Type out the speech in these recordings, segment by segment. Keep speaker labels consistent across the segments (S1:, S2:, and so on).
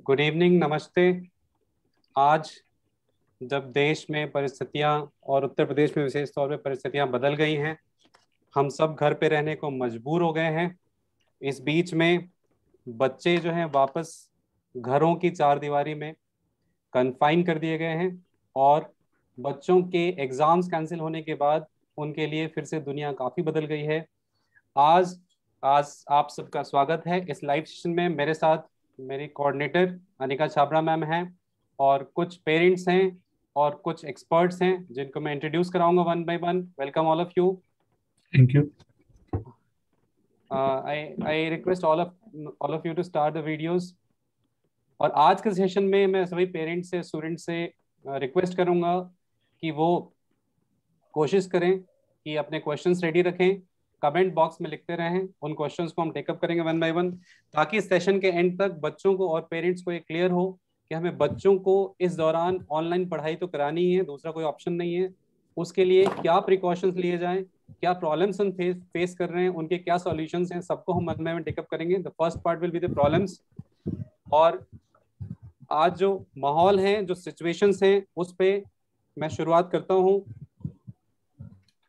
S1: Good evening, नमस्ते। आज जब देश में परिस्थितियां और उत्तर प्रदेश में विशेष तौर पे परिस्थितियां बदल गई हैं, हम सब घर पे रहने को मजबूर हो गए हैं। इस बीच में बच्चे जो हैं वापस घरों की चारदीवारी में कन्फाइन कर दिए गए हैं और बच्चों के एग्जाम्स कैंसिल होने के बाद उनके लिए फिर से दुनिया काफ़ी बदल गई है। आज आज आप सबका स्वागत है इस लाइव सेशन में। मेरे साथ मेरी कोऑर्डिनेटर अनिका छाबड़ा मैम हैं और कुछ पेरेंट्स हैं और कुछ एक्सपर्ट्स हैं जिनको मैं इंट्रोड्यूस कराऊंगा one by one. Welcome all of you.
S2: Thank you.
S1: I request all of you to start the videos. और आज के सेशन में मैं सभी पेरेंट्स से स्टूडेंट्स से रिक्वेस्ट करूंगा कि वो कोशिश करें कि अपने क्वेश्चंस रेडी रखें, कमेंट बॉक्स में लिखते रहें। उन क्वेश्चंस को हम टेकअप करेंगे वन बाय वन, ताकि सेशन के एंड तक बच्चों को और पेरेंट्स को ये क्लियर हो कि हमें बच्चों को इस दौरान ऑनलाइन पढ़ाई तो करानी ही है, दूसरा कोई ऑप्शन नहीं है। उसके लिए क्या प्रिकॉशंस लिए जाएं, क्या प्रॉब्लम्स हम फेस कर रहे हैं, उनके क्या सॉल्यूशंस हैं, सबको हम वन बाय वन टेकअप करेंगे। The first part will be the problems. और आज जो माहौल है, जो सिचुएशंस हैं, उस पे मैं शुरुआत करता हूँ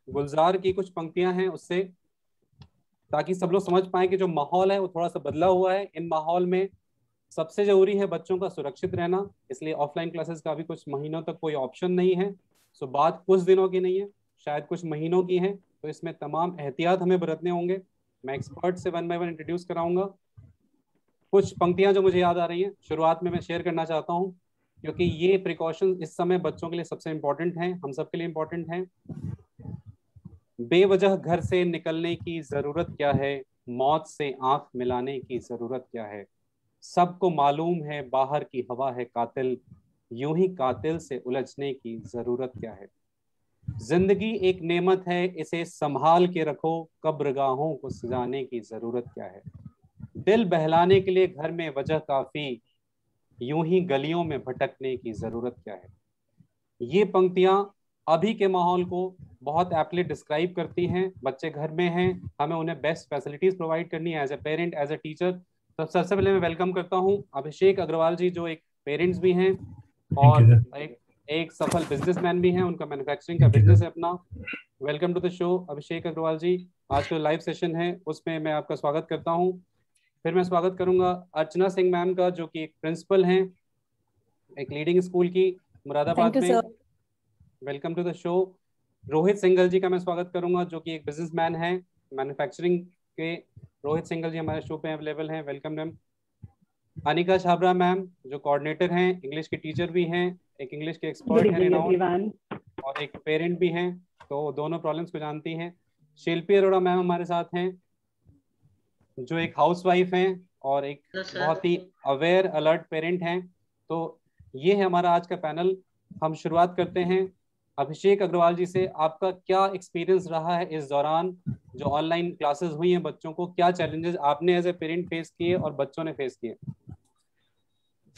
S1: गुलजार की कुछ पंक्तियां हैं उससे, ताकि सब लोग समझ पाए कि जो माहौल है वो थोड़ा सा बदला हुआ है। इन माहौल में सबसे जरूरी है बच्चों का सुरक्षित रहना, इसलिए ऑफलाइन क्लासेस का भी कुछ महीनों तक कोई ऑप्शन नहीं है। सो बात कुछ दिनों की नहीं है, शायद कुछ महीनों की है, तो इसमें तमाम एहतियात हमें बरतने होंगे। मैं एक्सपर्ट से वन बाय वन इंट्रोड्यूस कराऊंगा। कुछ पंक्तियां जो मुझे याद आ रही हैं शुरुआत में मैं शेयर करना चाहता हूँ, क्योंकि ये प्रिकॉशन इस समय बच्चों के लिए सबसे इंपॉर्टेंट हैं, हम सब के लिए इंपॉर्टेंट हैं। बेवजह घर से निकलने की जरूरत क्या है, मौत से आंख मिलाने की जरूरत क्या है। सबको मालूम है बाहर की हवा है कातिल, यूं ही कातिल से उलझने की जरूरत क्या है। जिंदगी एक नेमत है, इसे संभाल के रखो, कब्रगाहों को सजाने की जरूरत क्या है। दिल बहलाने के लिए घर में वजह काफी, यूं ही गलियों में भटकने की जरूरत क्या है। ये पंक्तियां अभी के माहौल को बहुत एप्टली डिस्क्राइब करती हैं। बच्चे घर में हैं, हमें उन्हें बेस्ट फैसिलिटीज प्रोवाइड करनी है as a parent, as a teacher. तो सबसे पहले मैं वेलकम करता हूं अभिषेक अग्रवाल जी, जो एक पेरेंट्स भी हैं
S2: Thank you,
S1: और
S2: sir.
S1: एक सफल बिजनेसमैन भी हैं, उनका मैन्युफैक्चरिंग का
S2: Thank you,
S1: बिजनेस
S2: sir.
S1: है अपना। वेलकम टू द शो अभिषेक अग्रवाल जी। आज का लाइव सेशन है उसमें मैं आपका स्वागत करता हूँ। फिर मैं स्वागत करूंगा अर्चना सिंह मैम का, जो कि एक प्रिंसिपल हैं एक लीडिंग स्कूल की मुरादाबाद
S3: Thank you,
S1: में।
S3: sir.
S1: Welcome to the show. Rohit Singhal ji का मैं स्वागत करूंगा, जो कि एक बिजनेसमैन है मैन्युफैक्चरिंग के। रोहित सिंघल जी हमारे शो पे अवेलेबल हैं, welcome ma'am. Anika Chhabra ma'am, जो कोऑर्डिनेटर हैं, इंग्लिश की टीचर भी हैं, एक इंग्लिश के
S3: Good
S1: एक्सपर्ट हैं
S3: evening,
S1: रिनाउंड,
S3: everyone.
S1: और एक पेरेंट भी हैं, तो दोनों प्रॉब्लम्स को जानती हैं। शिल्पी अरोड़ा मैम हमारे साथ हैं, जो एक हाउसवाइफ हैं और एक बहुत ही अवेयर अलर्ट पेरेंट हैं। तो ये है हमारा आज का पैनल। हम शुरुआत करते हैं अभिषेक अग्रवाल जी से। आपका क्या एक्सपीरियंस रहा है इस दौरान, जो ऑनलाइन क्लासेस हुई हैं बच्चों को, क्या चैलेंजेस आपने एज ए पेरेंट फेस किए और बच्चों ने फेस किए?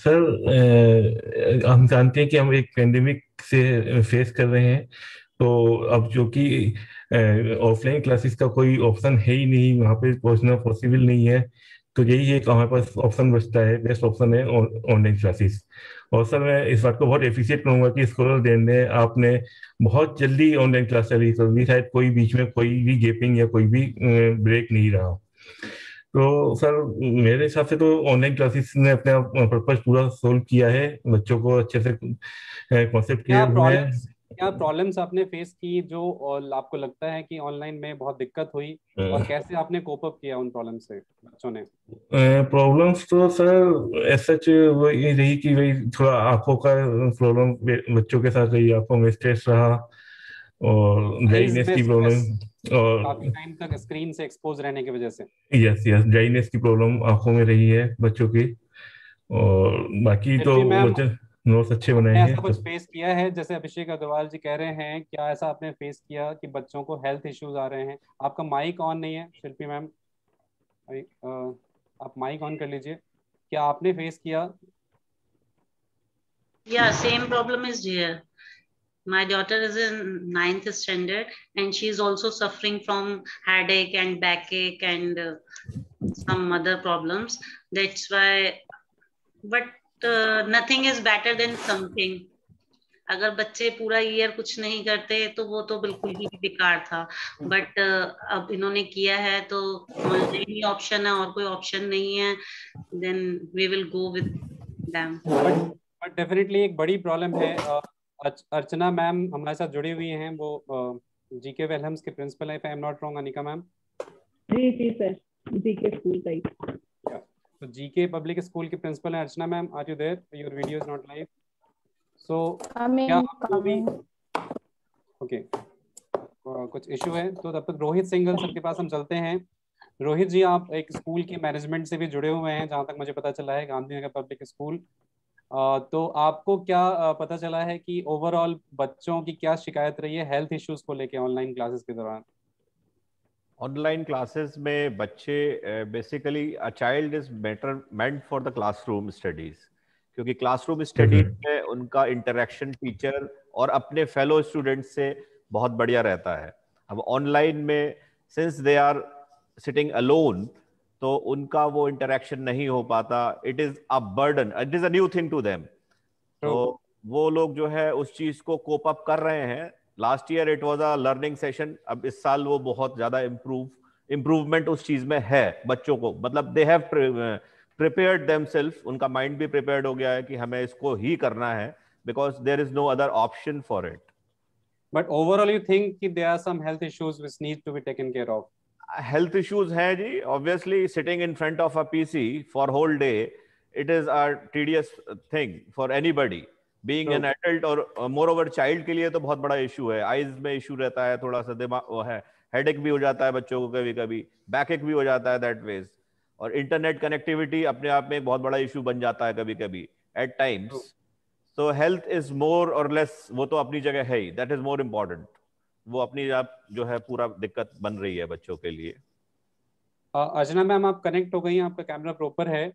S2: सर, हम जानते हैं कि हम एक पेंडेमिक से फेस कर रहे हैं। तो अब जो कि ऑफलाइन क्लासेस का कोई ऑप्शन है ही नहीं, वहाँ पे पहुँचना पॉसिबल नहीं है। तो यही एक हमारे पास ऑप्शन बचता है, बेस्ट ऑप्शन है ऑनलाइन क्लासेस। और सर, मैं इस बात को बहुत एप्रिशिएट करूंगा कि स्कॉलर डे ने आपने बहुत जल्दी ऑनलाइन क्लास चालू कर दी, शायद कोई बीच में कोई भी गैपिंग या कोई भी ब्रेक नहीं रहा। तो सर, मेरे हिसाब से तो ऑनलाइन क्लासेस ने अपना पर्पज पूरा सोल्व किया है, बच्चों को अच्छे से कॉन्सेप्ट
S1: क्या
S2: क्लियर हुए हैं।
S1: प्रॉब्लम्स क्या प्रॉब्लम्स आपने फेस की जो और आपको लगता है कि ऑनलाइन में बहुत दिक्कत हुई, और कैसे आपने कोप अप किया उन प्रॉब्लम से बच्चों ने?
S2: प्रॉब्लम्स तो सर एज सच वो ये रही कि वही थोड़ा आंखों का प्रॉब्लम बच्चों के साथ रही, आंखों में स्ट्रेस रहा और
S1: आईज
S2: ड्राइनेस
S1: में
S2: की
S1: स्ट्रेस,
S2: प्रॉब्लम। और
S1: काफी टाइम तक स्क्रीन से एक्सपोज रहने की वजह से।
S2: यस यस, ड्राइनेस की प्रॉब्लम आंखों में रही है बच्चों की। और बाकी तो
S1: शिल्पी मैम,
S2: बच्चे नोट्स अच्छे बनाए
S1: आपने
S2: हैं
S1: ऐसा कुछ
S2: सब।
S1: फेस किया है जैसे अभिषेक अग्रवाल जी कह रहे हैं, क्या ऐसा आपने फेस किया कि बच्चों को हेल्थ इश्यूज आ रहे हैं? आपका माइक ऑन नहीं है शिल्पी मैम, आप माइक ऑन कर लीजिए। क्या आपने फेस किया?
S4: Yeah, same problem is here. My daughter is in 9th standard and she is also suffering from headache and backache and some other problems. That's why, but nothing is better than something. अगर बच्चे पूरा year कुछ नहीं करते तो वो तो बिल्कुल ही बेकार था, बट अब इन्होंने किया है तो ऑनलाइन ही ऑप्शन है और कोई ऑप्शन नहीं है, then we will go with them.
S1: But definitely एक बड़ी प्रॉब्लम है। अर्चना मैम हमारे साथ जुड़ी हुई हैं, वो जीके वेलहम्स के प्रिंसिपल है, if I am not wrong. Anika ma'am
S3: ji जी सर, जीके स्कूल का ही।
S1: तो जीके पब्लिक स्कूल के प्रिंसिपल है Archana ma'am. Are you there? Your video is not live. So क्या आपको भी ओके कुछ इशू है तो तब तक रोहित सिंघल सर के पास हम चलते हैं। रोहित जी, आप एक स्कूल के मैनेजमेंट से भी जुड़े हुए हैं, जहाँ तक मुझे पता चला है, गांधीनगर पब्लिक स्कूल। तो आपको क्या पता चला है कि ओवरऑल बच्चों की क्या शिकायत रही है हेल्थ इश्यूज को लेके ऑनलाइन क्लासेस के दौरान?
S5: ऑनलाइन क्लासेस में बच्चे basically a child is better meant for the classroom studies, क्योंकि क्लासरूम स्टडीज में उनका इंटरेक्शन टीचर और अपने फेलो स्टूडेंट से बहुत बढ़िया रहता है। अब ऑनलाइन में since they are sitting alone, तो उनका वो इंटरेक्शन नहीं हो पाता। It is a burden, it is a new thing to them. तो वो लोग जो है उस चीज को कोप अप कर रहे हैं। Last year it was a learning session, अब इस साल वो बहुत ज्यादा इम्प्रूवमेंट उस चीज में है बच्चों को, मतलब दे हैव प्रिपेयर्ड देमसेल्फ, उनका माइंड भी प्रिपेयर्ड हो गया है कि हमें इसको ही करना है, because there is no other option for it.
S1: But overall you think कि there are some health issues which need to be taken care of?
S5: Health issues हैं जी, obviously sitting in front of a PC for whole day, it is a tedious thing for anybody being an adult, और more over child के लिए तो बहुत बड़ा issue है। Eyes में इशू रहता है, थोड़ा सा दिमाग वो है, हेडेक भी हो जाता है बच्चों को, कभी कभी बैकएक भी हो जाता है दैट वेज, और इंटरनेट कनेक्टिविटी अपने आप में एक बहुत बड़ा इशू बन जाता है कभी कभी at times. So health is more or less, वो तो अपनी जगह है ही, दैट इज मोर इम्पोर्टेंट। वो अपनी आप जो है पूरा दिक्कत बन रही है बच्चों के लिए।
S1: अर्चना मैम आप कनेक्ट हो गई हैं, आपका कैमरा प्रॉपर है,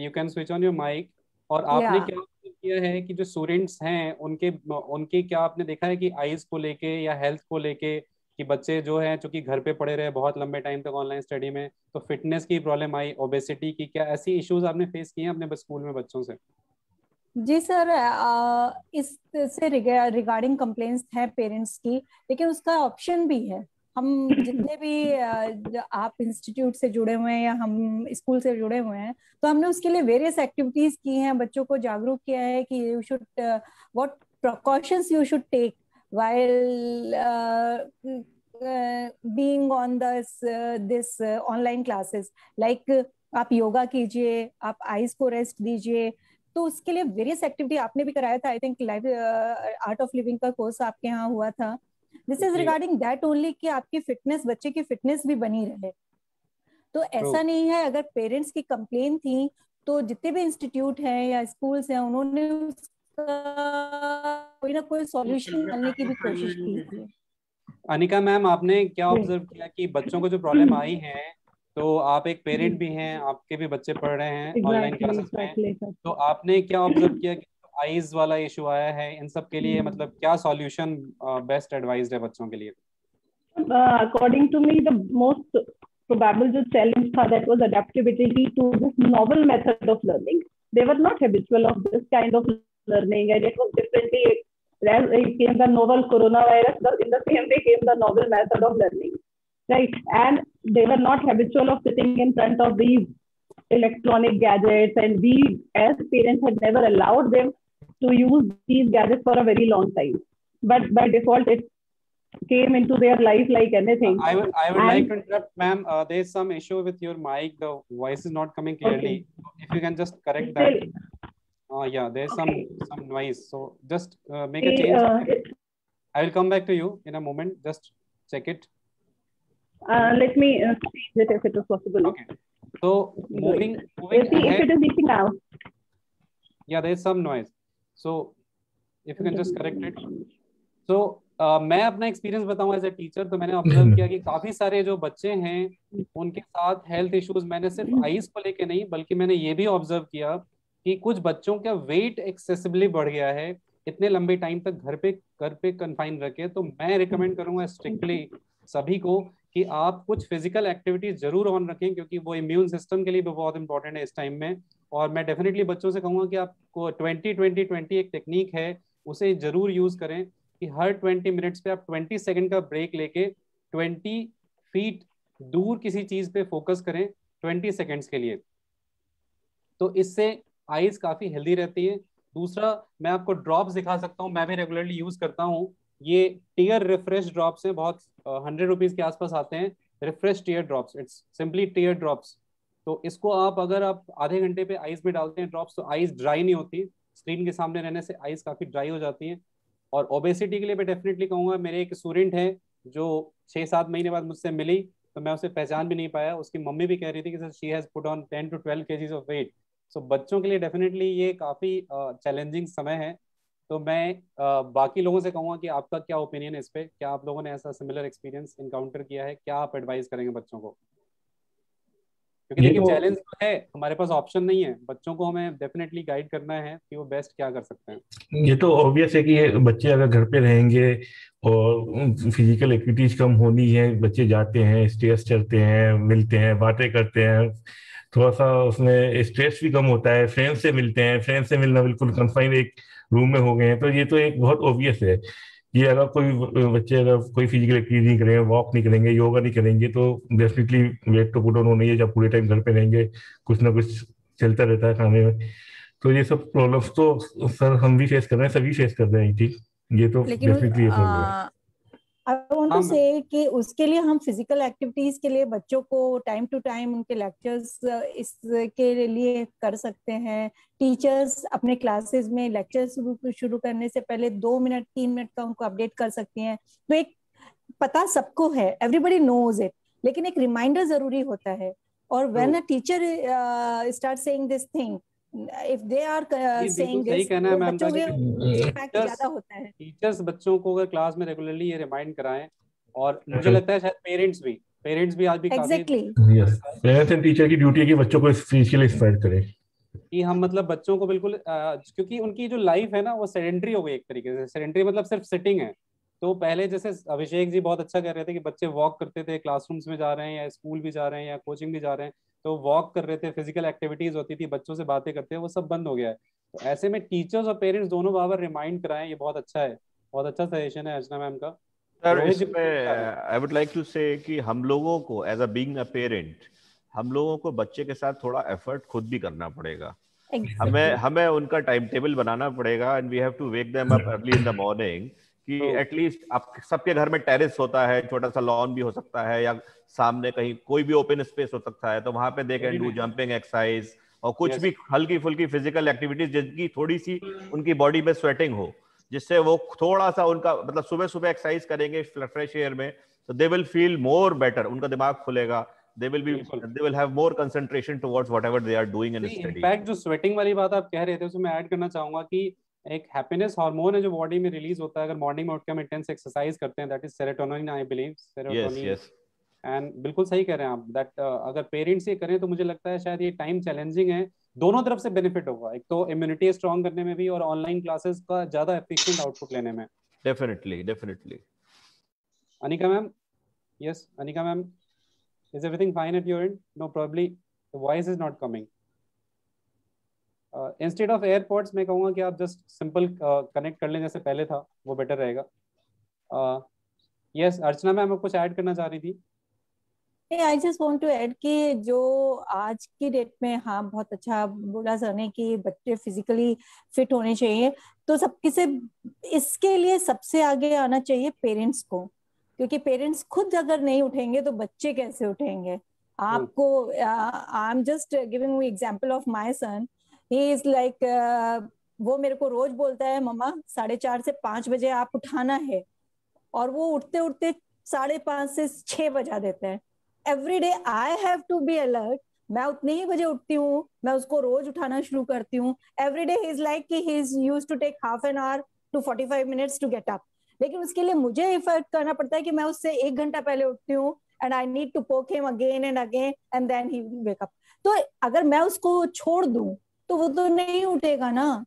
S1: you can switch on your mic. और आपने क्या किया है कि जो स्टूडेंट्स हैं उनके उनके क्या आपने देखा है कि आईज को लेके या हेल्थ को लेके कि बच्चे जो हैं चूंकि घर पे पड़े रहे बहुत लंबे टाइम तक ऑनलाइन स्टडी में, तो फिटनेस की प्रॉब्लम आई, ओबेसिटी की, क्या ऐसी इश्यूज आपने फेस किए हैं अपने स्कूल में बच्चों से?
S6: जी सर, इस से रिगार्डिंग कंप्लेंट्स हैं पेरेंट्स की, लेकिन उसका ऑप्शन भी है। हम जितने भी आप इंस्टीट्यूट से जुड़े हुए हैं या हम स्कूल से जुड़े हुए हैं, तो हमने उसके लिए वेरियस एक्टिविटीज की हैं, बच्चों को जागरूक किया है कि you should what precautions you should take while being on this online classes. Like आप योगा कीजिए, आप आईज को रेस्ट दीजिए। तो उसके लिए वेरियस एक्टिविटी आपने भी कराया था, I think live art of living का कोर्स आपके यहाँ हुआ था। This is regarding that only कि आपकी फिटनेस, बच्चे की फिटनेस भी बनी रहे। तो ऐसा नहीं है, अगर पेरेंट्स की कंप्लेन थी तो जितने भी इंस्टीट्यूट हैं या स्कूल्स हैं उन्होंने कोई ना कोई सॉल्यूशन निकालने की भी कोशिश की।
S1: अनिका मैम आपने क्या ऑब्जर्व किया कि बच्चों को जो प्रॉब्लम आई है, तो आप एक पेरेंट भी हैं, आपके भी बच्चे पढ़ रहे हैं ऑनलाइन क्लासेस में, तो आपने क्या ऑब्जर्व किया कि आईज वाला इशू आया है, इन सब के लिए मतलब क्या सॉल्यूशन बेस्ट एडवाइज्ड है बच्चों के लिए?
S3: According to me the most probable जो challenge था that was adaptability to this novel method of learning. They were not habitual of this kind of learning, and it was differently. It came the novel coronavirus, in the same way came the novel method of learning, right? And they were not habitual of sitting in front of these electronic gadgets, and we as parents had never allowed them to use these gadgets for a very long time. But by default, it came into their life like anything.
S1: I would like to interrupt, ma'am. There is some issue with your mic. The voice is not coming clearly. Okay. If you can just correct that. Yeah, there is some noise. So just make a change. I will come back to you in a moment. Just check it.
S3: Let me change it if it is possible.
S1: Okay. So moving
S3: ahead. If it is reaching out.
S1: Yeah, there is some noise. So if you can just correct it. So मैं अपना experience बताऊं as a teacher, तो मैंने observe किया कि काफी सारे जो बच्चे हैं उनके साथ हेल्थ इश्यूज, मैंने सिर्फ आईज को लेके नहीं बल्कि मैंने ये भी ऑब्जर्व किया कि कुछ बच्चों का वेट एक्सेसिवली बढ़ गया है इतने लंबे टाइम तक घर पे कन्फाइन रखे। तो मैं रिकमेंड करूंगा स्ट्रिक्टली सभी को कि आप कुछ फिजिकल एक्टिविटीज जरूर ऑन रखें, क्योंकि वो इम्यून सिस्टम के लिए भी बहुत इंपॉर्टेंट है इस टाइम में। और मैं डेफिनेटली बच्चों से कहूँगा कि आपको 20-20-20 एक टेक्निक है, उसे जरूर यूज करें कि हर 20 मिनट्स पे आप 20 सेकंड का ब्रेक लेके 20 फीट दूर किसी चीज पे फोकस करें 20 सेकंड्स के लिए। तो इससे आईज काफी हेल्दी रहती है। दूसरा, मैं आपको ड्रॉप्स दिखा सकता हूँ, मैं भी रेगुलरली यूज करता हूँ। ये टीयर रिफ्रेश ड्रॉप्स हैं, बहुत 100 रुपीज के आसपास आते हैं। Refresh tear drops, it's simply tear drops. तो इसको अगर आप आधे घंटे पे आईज में डालते हैं ड्रॉप्स, तो आईज ड्राई नहीं होती। स्क्रीन के सामने रहने से आईज काफी ड्राई हो जाती हैं। और ओबेसिटी के लिए मैं डेफिनेटली कहूँगा, मेरे एक स्टूडेंट है जो 6-7 महीने बाद मुझसे मिली, तो मैं उसे पहचान भी नहीं पाया। उसकी मम्मी भी कह रही थी कि she has put on 10 to 12 kgs of weight. So बच्चों के लिए डेफिनेटली ये काफ़ी चैलेंजिंग समय है। तो मैं बाकी लोगों से कहूँगा कि आपका क्या ओपिनियन है इस पे, क्या आप लोगों ने ऐसा सिमिलर एक्सपीरियंस इनकाउंटर किया है, क्या आप एडवाइस करेंगे बच्चों को? क्योंकि देखिए चैलेंज तो है, हमारे पास ऑप्शन नहीं है, बच्चों को हमें डेफिनेटली गाइड करना है कि वो बेस्ट क्या कर सकते हैं।
S2: ये तो ऑब्वियस है कि ये बच्चे अगर घर पे रहेंगे और फिजिकल एक्टिविटीज कम होनी है, बच्चे जाते हैं, स्टेयर्स चढ़ते हैं, मिलते हैं, बातें करते हैं, थोड़ा सा उसमें स्ट्रेस भी कम होता है, फ्रेंड्स से मिलते हैं, फ्रेंड्स से मिलना बिल्कुल कन्फाइन एक रूम में हो गए हैं, तो ये तो एक बहुत ऑब्वियस है। ये अगर कोई बच्चे अगर कोई फिजिकल एक्टिविटी नहीं करेंगे, वॉक नहीं करेंगे, योगा नहीं करेंगे, तो डेफिनेटली वेट तो पुट ऑन होना ही है। जब पूरे टाइम घर पे रहेंगे, कुछ ना कुछ चलता रहता है खाने में, तो ये सब प्रॉब्लम्स तो सर हम भी फेस कर रहे हैं, सभी फेस कर रहे हैं। ठीक, ये तो
S6: लेकिन
S2: डेफिनेटली ये प्रॉब्लम है।
S6: आई वांट टू
S1: हाँ
S6: से कि उसके लिए हम फिजिकल एक्टिविटीज के लिए बच्चों को टाइम टू टाइम उनके लेक्चर्स इसके लिए कर सकते हैं। टीचर्स अपने क्लासेस में लेक्चर शुरू करने से पहले 2 मिनट 3 मिनट का उनको अपडेट कर सकती हैं। तो एक पता सबको है, एवरीबडी नोज इट, लेकिन एक रिमाइंडर जरूरी होता है। और when a teacher start saying this thing, if they are saying
S1: सही
S6: दिस,
S1: कहना है
S6: तो
S1: मैम का
S6: बच्चों
S1: कि
S6: के इम्पैक्ट ज्यादा होता है।
S1: टीचर्स बच्चों को अगर क्लास में रेगुलरली ये रिमाइंड कराएं, और मुझे लगता है शायद पेरेंट्स भी आज भी काफी
S6: exactly
S2: yes, parents and teacher की ड्यूटी है कि बच्चों को फिजिकली इंस्पायर करें।
S1: कि हम मतलब बच्चों को बिल्कुल क्योंकि उनकी जो लाइफ है ना वो सेडेंट्री हो गई एक तरीके से। सेडेंट्री मतलब सिर्फ सिटिंग है। तो पहले जैसे अभिषेक जी बहुत अच्छा कह रहे थे कि बच्चे वॉक करते थे, क्लासरूम्स में जा रहे हैं या स्कूल भी जा रहे हैं या कोचिंग भी जा रहे हैं, तो वॉक कर रहे थे, फिजिकल एक्टिविटीज होती थी, बच्चों से बातें करते हैं, वो सब बंद हो गया है। तो ऐसे में टीचर्स और पेरेंट्स दोनों बार रिमाइंड कराएं, ये बहुत अच्छा है, बहुत अच्छा सजेशन है अर्चना मैम का।
S5: सर
S1: रोहित जी
S5: इसमें आई वुड लाइक टू से कि हम लोगों को as a being a parent, हम लोगों को बच्चे के साथ थोड़ा एफर्ट खुद भी करना पड़ेगा। हमें उनका टाइम टेबल बनाना पड़ेगा, and we have to wake them up early in the morning, कि एटलीस्ट आप सबके घर में टेरेस होता है, छोटा सा लॉन भी हो सकता है, या सामने कहीं कोई भी ओपन स्पेस हो सकता है, तो वहां पे they can do jumping exercise और कुछ भी हल्की फुल्की फिजिकल एक्टिविटीज, जिनकी थोड़ी सी उनकी बॉडी में स्वेटिंग हो, जिससे वो थोड़ा सा उनका मतलब सुबह सुबह एक्सरसाइज करेंगे फ्रेश एयर में, तो they will feel more better, उनका दिमाग खुलेगा, they will have more concentration towards whatever they are doing in study.
S1: In fact जो स्वेटिंग वाली बात आप कह रहे थे उसमें मैं ऐड करना चाहूंगा कि एक हैप्पीनेस हार्मोन है जो बॉडी में रिलीज होता है अगर मॉर्निंग में उठ के हम इंटेंस एक्सरसाइज करते हैं, that is serotonin, I believe serotonin. And बिल्कुल सही कह रहे हैं आप, दैट अगर पेरेंट्स ये करें तो मुझे लगता है शायद ये टाइम चैलेंजिंग है, दोनों तरफ से बेनिफिट होगा, एक तो इम्यूनिटी स्ट्रॉन्ग करने में भी और ऑनलाइन क्लासेस का ज्यादा एफिशिएंट आउटपुट लेने में।
S5: Definitely.
S1: Anika ma'am, yes Anika ma'am, is everything fine at your end? No, probably the voice is not coming. Instead of AirPods मैं कहूँगा कि आप जस्ट सिंपल कनेक्ट कर लें जैसे पहले था, वो बेटर रहेगा। यस अर्चना मैम आप कुछ ऐड करना चाह रही थी?
S6: I just want to add कि जो आज की डेट में, हाँ बहुत अच्छा बोला सर ने कि बच्चे फिजिकली फिट होने चाहिए, तो सबके से इसके लिए सबसे आगे आना चाहिए पेरेंट्स को, क्योंकि पेरेंट्स खुद अगर नहीं उठेंगे तो बच्चे कैसे उठेंगे? आपको I am just giving you example of my son, he is like वो मेरे को रोज बोलता है मम्मा 4:30 से 5 बजे आप उठाना है, और वो उठते उठते 5:30 से 6 बजा देता है। Every day I have to be alert, मैं उतने ही बजे उठती हूँ, मैं उसको रोज उठाना शुरू करती हूँ। Every day he is like कि he is used to take half an hour to 45 minutes to get up, लेकिन उसके लिए मुझे एफर्ट करना पड़ता है कि मैं उससे 1 घंटा पहले उठती हूँ, and I need to poke him again and again and then he wake up. तो अगर मैं उसको छोड़ दूं तो वो तो नहीं उठेगा ना।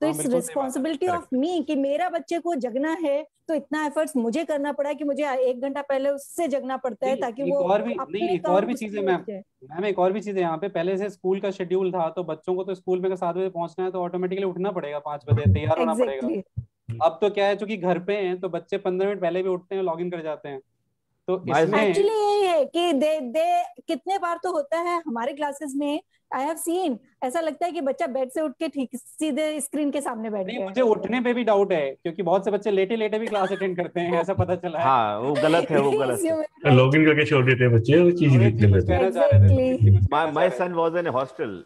S6: तो इट्स रिस्पॉन्सिबिलिटी ऑफ मी कि मेरा बच्चे को जगना है तो इतना एफर्ट्स मुझे करना पड़ा कि मुझे 1 घंटा पहले उससे जगना पड़ता है ताकि वो
S1: एक और भी चीज है मैम एक और भी चीज है यहाँ पे। पहले से स्कूल का शेड्यूल था तो बच्चों को तो स्कूल में 7 बजे पहुंचना है तो ऑटोमेटिकली उठना पड़ेगा, 5 बजे तैयार होना पड़ेगा। अब तो क्या है, चूंकि घर पे हैं तो बच्चे 15 मिनट पहले भी उठते हैं, लॉग इन कर जाते हैं। तो इसमें
S6: एक्चुअली यही है कि दे कितने बार तो होता है हमारे क्लासेस में, आई हैव सीन, ऐसा लगता है कि बच्चा बेड से उठ के ठीक सीधे स्क्रीन के सामने बैठ गया।
S1: मुझे उठने पे भी डाउट है क्योंकि बहुत से बच्चे लेटे लेटे भी क्लास अटेंड करते हैं, ऐसा पता चला है।
S5: हाँ, वो गलत है, वो गलत है।
S2: लॉगिन करके छोड़ देते हैं बच्चे, वो चीज गलत है।
S5: My son was in hostel,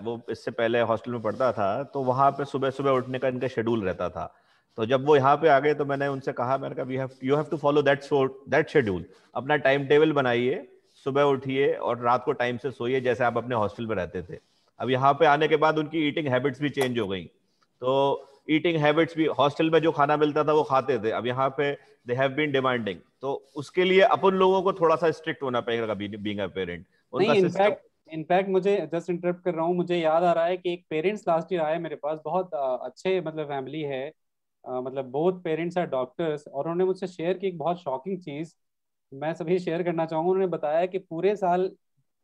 S5: वो इससे पहले हॉस्टल में पढ़ता था, तो वहां पे सुबह सुबह उठने का इनका शेड्यूल रहता था। तो जब वो यहाँ पे आ गए तो मैंने उनसे कहा, मैंने कहा you have to follow that schedule. अपना टाइम टेबल बनाइए, सुबह उठिए और रात को टाइम से सोइए जैसे आप अपने हॉस्टल में रहते थे। अब यहाँ पे आने के बाद उनकी ईटिंग हैबिट्स भी चेंज हो गई। तो ईटिंग हैबिट्स भी, हॉस्टल में जो खाना मिलता था वो खाते थे, अब यहाँ पे दे हैव बीन डिमांडिंग। तो उसके लिए अपन लोगों को थोड़ा सा स्ट्रिक्ट होना पड़ेगा बीइंग अ पेरेंट।
S1: इनफैक्ट मुझे जस्ट इंटरप्ट कर रहा हूँ, मुझे याद आ रहा है कि एक पेरेंट्स लास्ट ईयर आए मेरे पास, बहुत अच्छे मतलब फैमिली है, मतलब बोथ पेरेंट्स आर डॉक्टर्स, और उन्होंने मुझसे शेयर की एक बहुत शॉकिंग चीज, मैं सभी शेयर करना चाहूँगा। उन्होंने बताया कि पूरे साल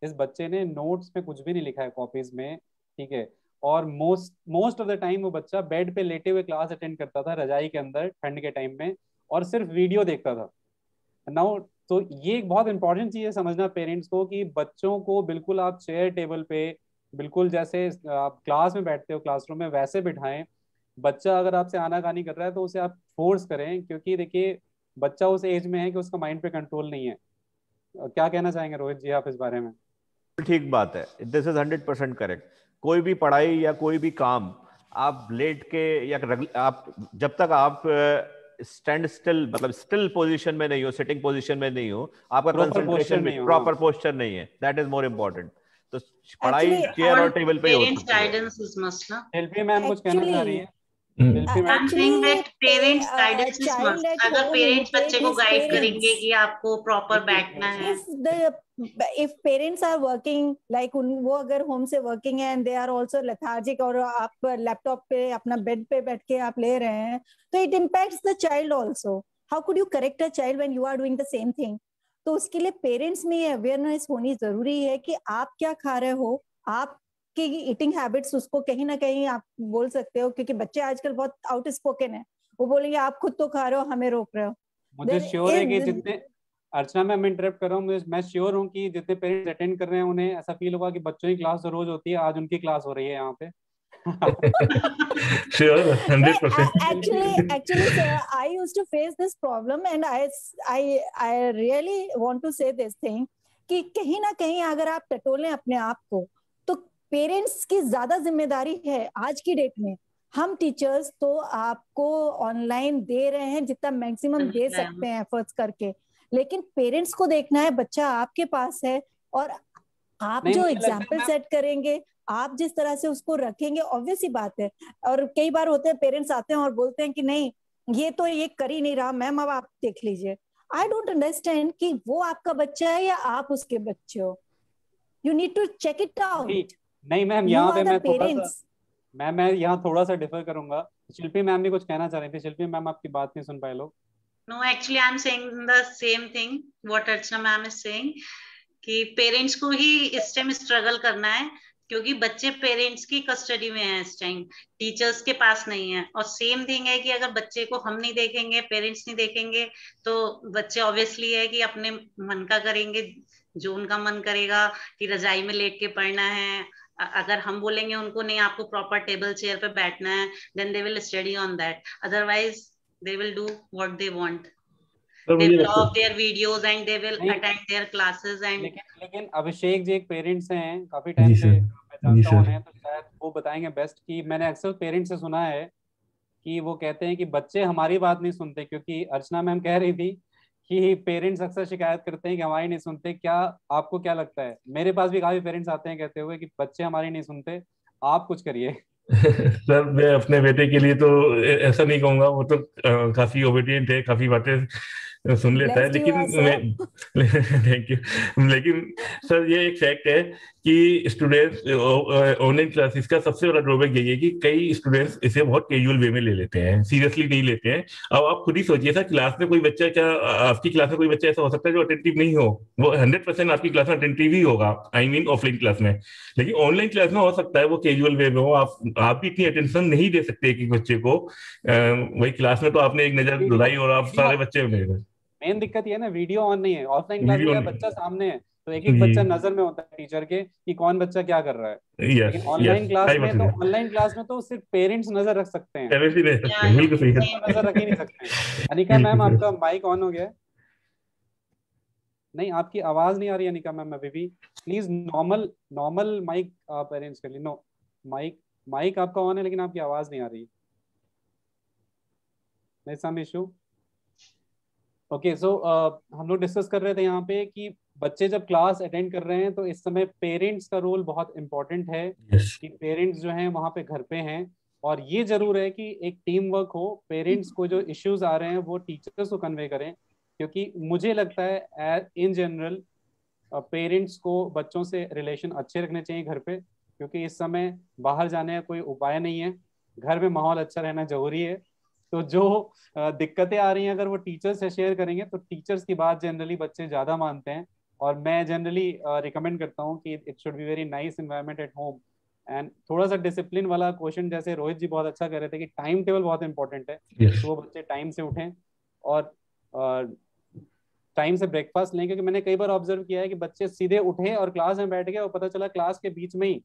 S1: इस बच्चे ने नोट्स में कुछ भी नहीं लिखा है कॉपीज में, ठीक है, और मोस्ट ऑफ द टाइम वो बच्चा बेड पे लेटे हुए क्लास अटेंड करता था रजाई के अंदर ठंड के टाइम में, और सिर्फ वीडियो देखता था। नाउ तो ये एक बहुत इंपॉर्टेंट चीज है समझना पेरेंट्स को कि बच्चों को बिल्कुल आप चेयर टेबल पे बिल्कुल जैसे आप क्लास में बैठते हो क्लासरूम में वैसे बिठाएं। बच्चा अगर आपसे आनाकानी कर रहा है तो उसे आप फोर्स करें, क्योंकि देखिए बच्चा उस एज में है कि उसका माइंड पे कंट्रोल नहीं है। क्या कहना चाहेंगे रोहित जी आप इस बारे में?
S5: ठीक बात है, दिस इज 100% करेक्ट। कोई भी पढ़ाई या कोई भी काम आप लेट के या आप जब तक आप स्टैंड स्टिल, मतलब स्टिल पोजीशन में नहीं हो, सिटिंग पोजीशन में नहीं हो, आपका कंसंट्रेशन में प्रॉपर पोस्चर नहीं है, दैट इज मोर इम्पोर्टेंट। तो पढ़ाई चेयर और टेबल पे हो सकती है।
S4: गाइडेंस इज मस्ट ना।
S1: शिल्पी मैम कुछ कहना चाह रही है?
S4: Parents guidance is must. अगर पेरेंट्स बच्चे को गाइड करेंगे कि आपको प्रॉपर बैठना है।
S6: If parents are working, like वो अगर होम से वर्किंग है and they are also lethargic, और आप लैपटॉप पे अपना बेड पे बैठ के आप ले रहे हैं, तो it impacts the child also. How could you correct a child when you are doing the same thing? तो उसके लिए पेरेंट्स में ये अवेयरनेस होनी जरूरी है कि आप क्या खा रहे हो, आप की ईटिंग हैबिट्स उसको कहीं ना कहीं आप बोल सकते हो, क्योंकि बच्चे आजकल बहुत आउट स्पोकन है, वो बोलेंगे आप खुद तो खा रहे हो, हमें रोक रहे हो।
S1: मुझे श्योर है कि जितने, अर्चना मैं इंटरप्ट कर रहा हूँ, मैं श्योर हूँ कि जितने पेरेंट्स अटेंड कर रहे हैं उन्हें ऐसा फील होगा कि बच्चों की क्लास तो रोज होती है, आज उनकी क्लास हो रही है यहाँ पे।
S2: Sure, 100%.
S6: Actually, sir, I used to face this problem, and I really want to say this thing कि कहीं ना कहीं अगर आप टटोलें अपने आप को, तो पेरेंट्स की ज्यादा जिम्मेदारी है आज की डेट में। हम टीचर्स तो आपको ऑनलाइन दे रहे हैं जितना मैक्सिमम दे सकते हैं एफर्ट्स करके, लेकिन पेरेंट्स को देखना है, बच्चा आपके पास है, और आप जो एग्जाम्पल सेट करेंगे, आप जिस तरह से उसको रखेंगे, ऑब्वियस ही बात है। और कई बार होते हैं पेरेंट्स आते हैं और बोलते हैं कि नहीं ये तो ये कर ही नहीं रहा मैम, अब आप देख लीजिए। आई डोंट अंडरस्टैंड कि वो आपका बच्चा है या आप उसके बच्चे हो। You need to check it out.
S1: नहीं मैम, यहाँ पे मैं यहाँ थोड़ा सा डिफर करूंगा। शिल्पी मैम भी कुछ कहना चाह रही थी। शिल्पी मैम आपकी बात नहीं सुन पाए लोग।
S4: No, actually I'm saying the same thing what Archana ma'am is saying कि पेरेंट्स को ही इस टाइम स्ट्रगल करना है, क्योंकि बच्चे पेरेंट्स की कस्टडी में है इस टाइम, टीचर्स के पास नहीं है। और सेम थिंग है कि अगर बच्चे को हम नहीं देखेंगे, पेरेंट्स नहीं देखेंगे, तो बच्चे ऑब्वियसली है कि अपने मन का करेंगे, जो उनका मन करेगा कि रजाई में लेट के पढ़ना है। अगर हम बोलेंगे उनको नहीं आपको प्रॉपर टेबल चेयर पे बैठना है, then they will study on that, otherwise they will do what they want. They will log their videos and they will attend their classes and
S1: लेकिन अभिषेक जी एक पेरेंट्स हैं, काफी टाइम से मैं जानता हूं उन्हें, तो शायद वो बताएंगे बेस्ट कि मैंने अक्सर पेरेंट्स से सुना है कि वो कहते हैं कि बच्चे हमारी बात नहीं सुनते, क्योंकि अर्चना मैम कह रही थी कि पेरेंट्स अक्सर शिकायत करते हैं कि हमारी नहीं सुनते। क्या आपको क्या लगता है? मेरे पास भी काफी पेरेंट्स आते हैं कहते हुए कि बच्चे हमारी नहीं सुनते, आप कुछ करिए।
S2: सर मैं अपने बेटे के लिए तो ऐसा नहीं कहूंगा, वो तो काफी ओबीडियंट है, काफी बातें सुन लेता है,
S6: Blessed you
S2: लेकिन
S6: are, sir.
S2: Thank you. लेकिन सर ये एक फैक्ट है कि स्टूडेंट्स ऑनलाइन क्लासेस का सबसे बड़ा ड्रॉबैक यही है कि कई स्टूडेंट्स इसे बहुत कैजुअल वे में ले लेते हैं, सीरियसली नहीं लेते हैं। अब आप खुद ही सोचिए सर, क्लास में कोई बच्चा, क्या आपकी क्लास में कोई बच्चा ऐसा हो सकता है जो अटेंटिव नहीं हो? वो 100% आपकी क्लास में अटेंटिव ही होगा, आई मीन ऑफलाइन क्लास में। लेकिन ऑनलाइन क्लास में हो सकता है वो कैजुअल वे में हो, आप भी इतनी अटेंशन नहीं दे सकते एक बच्चे को। वही क्लास में तो आपने एक नजर दौड़ाई और आप सारे बच्चे
S1: मेन दिक्कत ये है ना, वीडियो ऑन नहीं है। ऑफलाइन क्लास में क्या बच्चा सामने है तो एक एक
S2: जी
S1: बच्चा नजर में होता है टीचर के कि कौन बच्चा क्या कर रहा है।
S2: यस
S1: लेकिन
S2: यस
S1: ऑनलाइन क्लास
S2: सही
S1: में
S2: बात
S1: तो
S2: है,
S1: ऑनलाइन क्लास में तो सिर्फ पेरेंट्स नजर रख सकते हैं,
S2: पेरेंट्स ही नहीं सकते, बिल्कुल सही है,
S1: नजर रख ही नहीं सकते हैं। अनिका मैम
S2: बिल्कुल
S1: आपका माइक ऑन हो गया है? नहीं, आपकी आवाज नहीं आ रही अनिका मैम अभी भी। प्लीज नॉर्मल नॉर्मल माइक आप अरेंज कर ली। नो, माइक माइक आपका ऑन है लेकिन आपकी आवाज नहीं आ रही। Some issue. ओके, सो हम लोग डिस्कस कर रहे थे यहाँ पे कि बच्चे जब क्लास अटेंड कर रहे हैं तो इस समय पेरेंट्स का रोल बहुत इंपॉर्टेंट है।
S2: यस
S1: कि पेरेंट्स जो हैं वहाँ पे घर पे हैं, और ये जरूर है कि एक टीम वर्क हो। पेरेंट्स को जो इश्यूज आ रहे हैं वो टीचर्स को कन्वे करें, क्योंकि मुझे लगता है इन जनरल पेरेंट्स को बच्चों से रिलेशन अच्छे रखने चाहिए घर पे, क्योंकि इस समय बाहर जाने का कोई उपाय नहीं है। घर में माहौल अच्छा रहना जरूरी है। तो जो दिक्कतें आ रही हैं अगर वो टीचर्स से शेयर करेंगे तो टीचर्स की बात जनरली बच्चे ज़्यादा मानते हैं। और मैं जनरली रिकमेंड करता हूँ कि it should be very nice environment at home. And थोड़ा सा डिसिप्लिन वाला क्वेश्चन, जैसे रोहित जी बहुत अच्छा कह रहे थे कि टाइम टेबल बहुत इंपॉर्टेंट है।
S2: यस
S1: तो वो बच्चे टाइम से उठें और टाइम से ब्रेकफास्ट लें, क्योंकि मैंने कई बार ऑब्जर्व किया है कि बच्चे सीधे उठे और क्लास में बैठ गए और पता चला क्लास के बीच में ही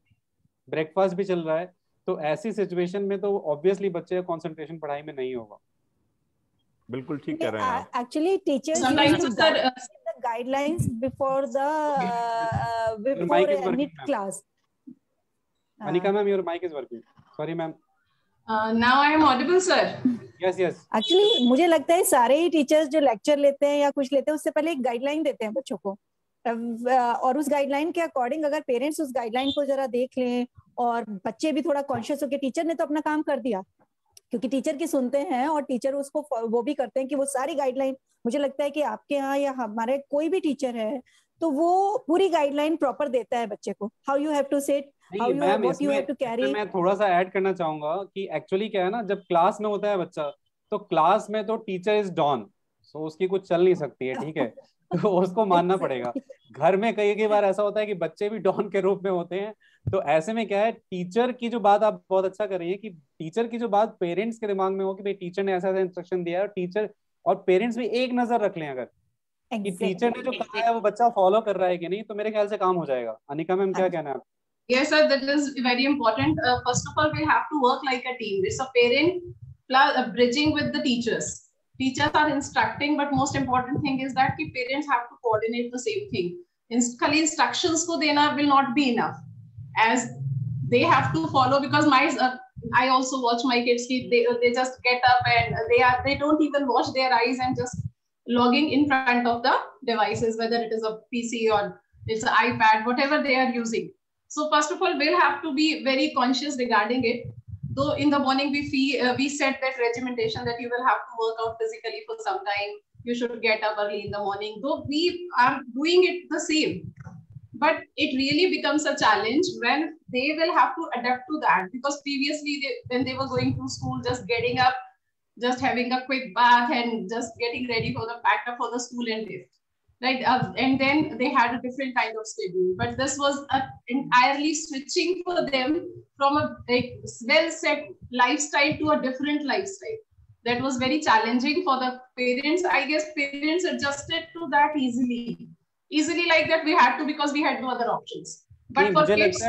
S1: ब्रेकफास्ट भी चल रहा है। तो ऐसी सिचुएशन में तो ऑब्वियसली बच्चे का कंसंट्रेशन पढ़ाई में नहीं होगा।
S5: बिल्कुल ठीक कह रहे हैं आप।
S6: Actually, teachers
S7: Sometimes,
S6: used to
S7: sir,
S6: the guidelines before the
S1: Your
S6: before
S1: mic is working,
S6: NIT
S1: ma'am.
S6: class.
S1: Anika ma'am, your mic is working. Sorry ma'am.
S7: Now I am audible, sir.
S1: Yes, yes.
S6: Actually, मुझे लगता है सारे ही teachers जो lecture लेते हैं या कुछ लेते हैं उससे पहले एक गाइडलाइन देते हैं बच्चों को, और उस गाइडलाइन के अकॉर्डिंग अगर पेरेंट्स उस गाइडलाइन को जरा देख लें और बच्चे भी थोड़ा कॉन्शियस होकर, टीचर ने तो अपना काम कर दिया क्योंकि टीचर की सुनते हैं और टीचर उसको वो भी करते हैं कि वो सारी गाइडलाइन, मुझे लगता है कि आपके यहाँ या हमारे कोई भी टीचर है तो वो पूरी गाइडलाइन प्रॉपर देता है बच्चे को, how you have to set, how you what you have to carry.
S1: मैं थोड़ा सा ऐड करना चाहूंगा कि एक्चुअली क्या है ना, जब क्लास में होता है बच्चा तो क्लास में तो टीचर इज डॉन, सो उसकी कुछ चल नहीं सकती है, ठीक है, तो उसको मानना पड़ेगा। घर में कई बार ऐसा होता है कि बच्चे भी डॉन के रूप में होते हैं। तो ऐसे में क्या है, टीचर की जो बात आप बहुत अच्छा कर रही है कि टीचर की जो बात पेरेंट्स के दिमाग में हो कि भाई टीचर ने ऐसा इंस्ट्रक्शन दिया है, और टीचर और पेरेंट्स भी एक नजर रख लें अगर कि टीचर ने जो कहा है वो बच्चा फॉलो कर रहा है कि नहीं, तो मेरे ख्याल से काम हो जाएगा। अनिका मैम क्या कहना है आप?
S7: Yes, sir, that is very important. First of all, we have to work like a team. It's a parent plus bridging with the teachers. Teachers are instructing, but most important thing is that the parents have to coordinate the same thing. खाली instructions को देना will not be enough, as they have to follow. Because I also watch my kids. They just get up and they don't even wash their eyes and just logging in front of the devices, whether it is a PC or it's an iPad, whatever they are using. So first of all, we'll have to be very conscious regarding it. Though in the morning we set that regimentation that you will have to work out physically for some time. You should get up early in the morning. Though we are doing it the same, but it really becomes a challenge when they will have to adapt to that. Because previously, when they were going to school, just getting up, just having a quick bath and just getting ready for the school and lift. Right, and then they had a different kind of schedule, but this was entirely switching for them from a well set lifestyle to a different lifestyle. That was very challenging for the parents. I guess parents adjusted to that easily like that. We had to, because we had no other options. But for kids,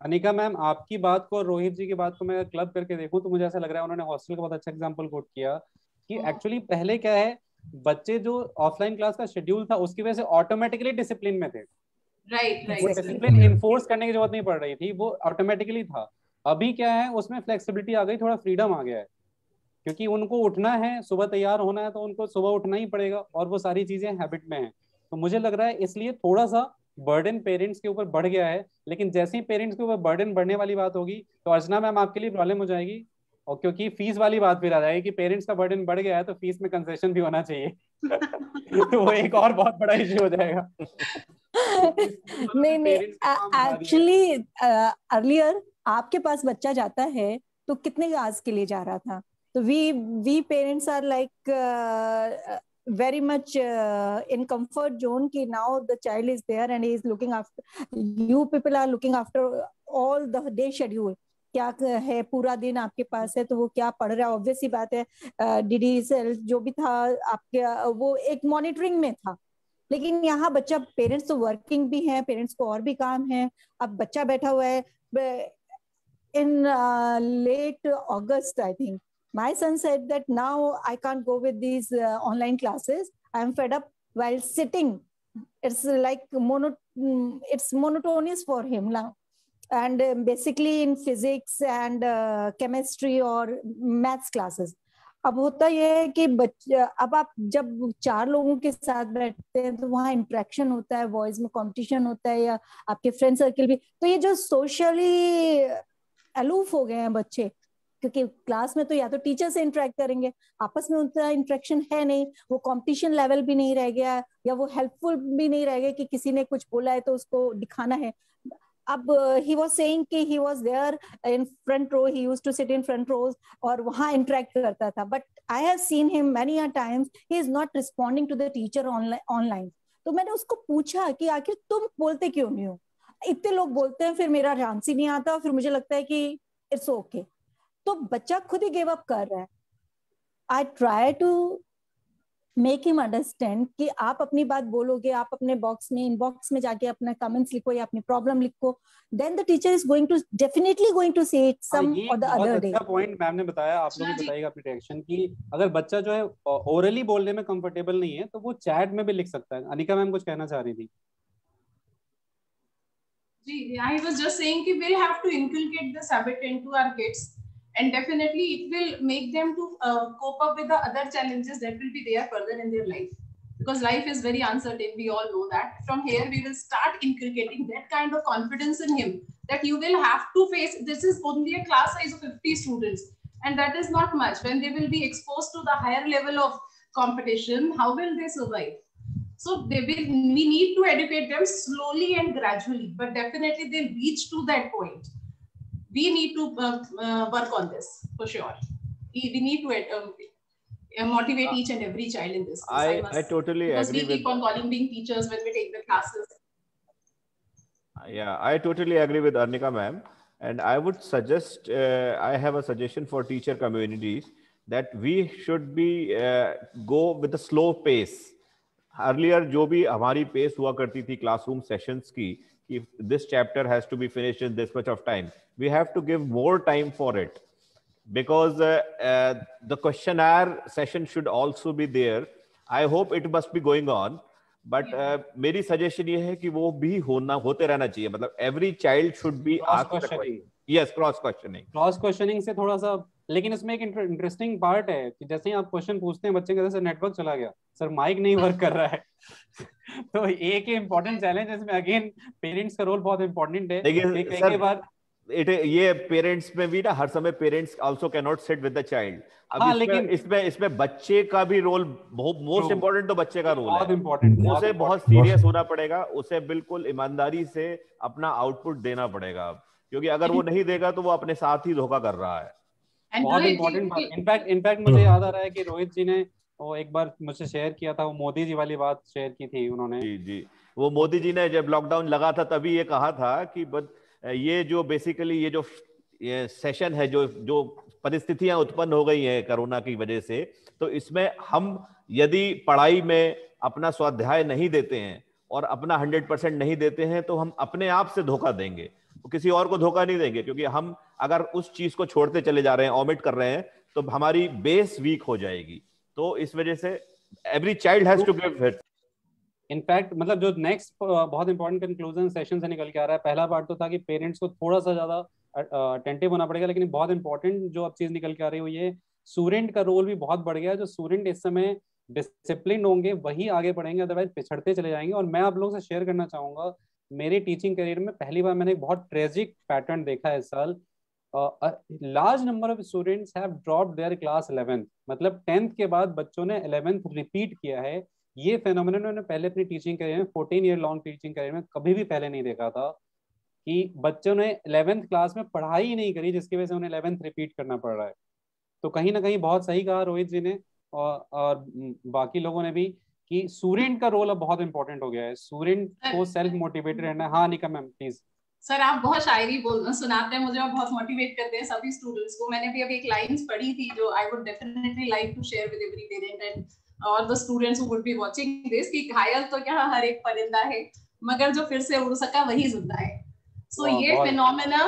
S1: Anika ma'am, आपकी बात को और रोहित जी की बात को मैं club करके देखूं तो मुझे ऐसा लग रहा है उन्होंने हॉस्टल का बहुत अच्छा एग्जांपल कोट किया कि एक्चुअली पहले क्या है, बच्चे जो ऑफलाइन क्लास का शेड्यूल था उसकी वजह से ऑटोमेटिकली डिसिप्लिन में थे।
S7: राइट,
S1: डिसिप्लिन इन्फोर्स करने की जरूरत नहीं पड़ रही थी, वो ऑटोमेटिकली था। अभी क्या है, उसमें फ्लेक्सिबिलिटी आ गई, थोड़ा फ्रीडम आ गया है, क्योंकि उनको उठना है, सुबह तैयार होना है तो उनको सुबह उठना ही पड़ेगा और वो सारी चीजें हैबिट में है। तो मुझे लग रहा है इसलिए थोड़ा सा बर्डन पेरेंट्स के ऊपर बढ़ गया है। लेकिन जैसे ही पेरेंट्स के ऊपर बर्डन बढ़ने वाली बात होगी तो अर्चना मैम आपके लिए प्रॉब्लम हो जाएगी, और क्योंकि फीस वाली बात फिर आ जाएगी कि पेरेंट्स का बर्डन बढ़ गया है तो फीस में कंसेशन भी होना चाहिए। तो वो एक और बहुत बड़ा इश्यू हो जाएगा।
S6: नहीं एक्चुअली अर्लियर आपके पास बच्चा जाता है तो कितने आज के लिए जा रहा था, तो we parents are like very much in comfort zone कि now the child is there and he is looking after, you people are looking after all the day schedule, क्या है पूरा दिन आपके पास है तो वो क्या पढ़ रहा है, ऑब्वियस सी बात है DDSL जो भी था आपके वो एक मॉनिटरिंग में था। लेकिन यहाँ बच्चा, पेरेंट्स तो वर्किंग भी हैं, पेरेंट्स को और भी काम है, अब बच्चा बैठा हुआ है in late August I think my son said that now I can't go with these online classes, I am fed up while sitting, it's like it's monotonous for him now, and basically in physics and chemistry or maths classes। अब होता ये है कि बच्चे, अब आप जब 4 लोगों के साथ बैठते हैं तो वहाँ इंटरेक्शन होता है, वॉइस में कंपटीशन होता है या आपके फ्रेंड सर्कल भी, तो ये जो सोशली अलूफ हो गए हैं बच्चे, क्योंकि क्लास में तो या तो टीचर से इंटरेक्ट करेंगे, आपस में उतना इंटरेक्शन है नहीं, वो कंपटीशन लेवल भी नहीं रह गया या वो हेल्पफुल भी नहीं रह गया कि किसी ने कुछ बोला है तो उसको दिखाना है। अब he was saying कि he was there in front row, he used to sit in front rows और वहाँ interact करता था, but I have seen him many a times he is not responding to the teacher online। तो मैंने उसको पूछा कि आखिर तुम बोलते क्यों नहीं हो, इतने लोग बोलते हैं फिर मेरा ध्यान से नहीं आता, फिर मुझे लगता है कि इट्स ओके, तो बच्चा खुद ही गिव अप कर रहा है। I try to make him understand कि आप अपनी बात बोलोगे, आप अपने बॉक्स में इनबॉक्स में जाके अपना कमेंट्स लिखो या अपनी प्रॉब्लम लिखो, then the teacher is going to definitely going to say it some or the other day।
S1: अच्छा पॉइंट मैम ने बताया, आप लोग भी बताइएगा अपनी रिएक्शन की, अगर बच्चा जो है ओरली बोलने में कंफर्टेबल नहीं है तो वो चैट में भी लिख सकता है। अनिका मैम कुछ कहना चाह रही थी।
S7: जी, I was just saying कि we have to inculcate this habit into our kids, and definitely it will make them to cope up with the other challenges that will be there further in their life, because life is very uncertain, we all know that। From here we will start inculcating that kind of confidence in him that you will have to face, this is only a class size of 50 students and that is not much, when they will be exposed to the higher level of competition, how will they survive? So we need to educate them slowly and gradually, but definitely they'll reach to that point। We need to work on this for sure। We need to motivate each and every child in this.
S5: I totally
S7: because
S5: agree.
S7: We keep on calling being teachers when we take the classes.
S5: Yeah, I totally agree with Arnika ma'am, and I would suggest, I have a suggestion for teacher communities that we should be go with a slow pace। Earlier जो भी हमारी pace हुआ करती थी classroom sessions की, if this chapter has to be finished in this much of time, we have to give more time for it, because the questionnaire session should also be there। I hope it must be going on, but मेरी suggestion ये है कि वो भी होते रहना चाहिए, मतलब every child should be asked the question। Yes, cross questioning से थोड़ा सा, लेकिन इसमें एक इंटरेस्टिंग पार्ट है कि जैसे ही आप क्वेश्चन पूछते हैं बच्चे के, जैसे नेटवर्क चला गया सर, माइक नहीं वर्क कर रहा है तो एक इम्पोर्टेंट चैलेंज इसमें, अगेन पेरेंट्स का रोल बहुत इम्पोर्टेंट है। एक बार ये पेरेंट्स में भी ना, हर समय parents also can not sit with the child. अब इसमें बच्चे का भी रोल मोस्ट इम्पोर्टेंट, तो बच्चे का रोल
S1: बहुत इम्पोर्टेंट,
S5: उसे बहुत सीरियस होना पड़ेगा, उसे बिल्कुल ईमानदारी से अपना आउटपुट देना पड़ेगा, क्योंकि अगर वो नहीं देगा तो वो अपने साथ ही धोखा कर रहा है।
S1: बहुत इम्पोर्टेंट। इनफैक्ट मुझे याद आ रहा है कि रोहित जी ने वो एक बार मुझसे शेयर किया था, वो मोदी जी वाली बात शेयर की थी उन्होंने।
S5: जी, वो मोदी जी ने जब लॉकडाउन लगा था तभी ये कहा था कि ये जो बेसिकली ये सेशन है, जो परिस्थितियां उत्पन्न हो गई हैं कोरोना की वजह से, तो इसमें हम यदि पढ़ाई में अपना स्वाध्याय नहीं देते हैं और अपना 100% नहीं देते हैं तो हम अपने आप से धोखा देंगे, किसी और को धोखा नहीं देंगे, क्योंकि हम अगर उस चीज को छोड़ते चले जा रहे हैं, ओमिट कर रहे हैं, तो हमारी बेस वीक हो जाएगी। तो इस वजह से every child has to give it.
S1: In fact मतलब जो नेक्स्ट बहुत इंपॉर्टेंट कंक्लूजन सेशन से निकल के आ रहा है, पहला पार्ट तो था कि पेरेंट्स को थोड़ा सा ज्यादा अटेंटिव होना पड़ेगा, लेकिन बहुत इंपॉर्टेंट जो अब चीज निकल के आ रही है वो ये स्टूडेंट का रोल भी बहुत बढ़ गया है। जो स्टूडेंट इस समय डिसिप्लिन होंगे वही आगे बढ़ेंगे, अदरवाइज पिछड़ते चले जाएंगे। और मैं आप लोगों से शेयर करना चाहूंगा, मेरे टीचिंग करियर में पहली बार मैंने एक बहुत ट्रेजिक पैटर्न देखा है इस साल। Large number of students have dropped their class 11th, मतलब 10th के बाद बच्चों ने 11th रिपीट किया है। ये फेनोमेनन उन्होंने पहले अपनी टीचिंग करियर में 14 ईयर लॉन्ग टीचिंग करियर में कभी भी पहले नहीं देखा था कि बच्चों ने 11th क्लास में पढ़ाई ही नहीं करी, जिसकी वजह से उन्हें 11th रिपीट करना पड़ रहा है। तो कहीं ना कहीं बहुत सही कहा रोहित जी ने और बाकी लोगों ने भी कि स्टूडेंट का रोल अब बहुत इंपॉर्टेंट हो गया है, स्टूडेंट को सेल्फ मोटिवेटेड रहना है। हाँ निका मैम प्लीज।
S7: सर आप बहुत शायरी सुनाते हैं मुझे और बहुत मोटिवेट करते हैं सभी स्टूडेंट्स को। मैंने भी अभी एक लाइंस पढ़ी थी जो I would definitely like to share with every parent and और the students who would be watching this कि घायल तो क्या हर एक परिंदा है, मगर जो फिर से उड़ सका वही जिंदा है। सो ये फिनोमेना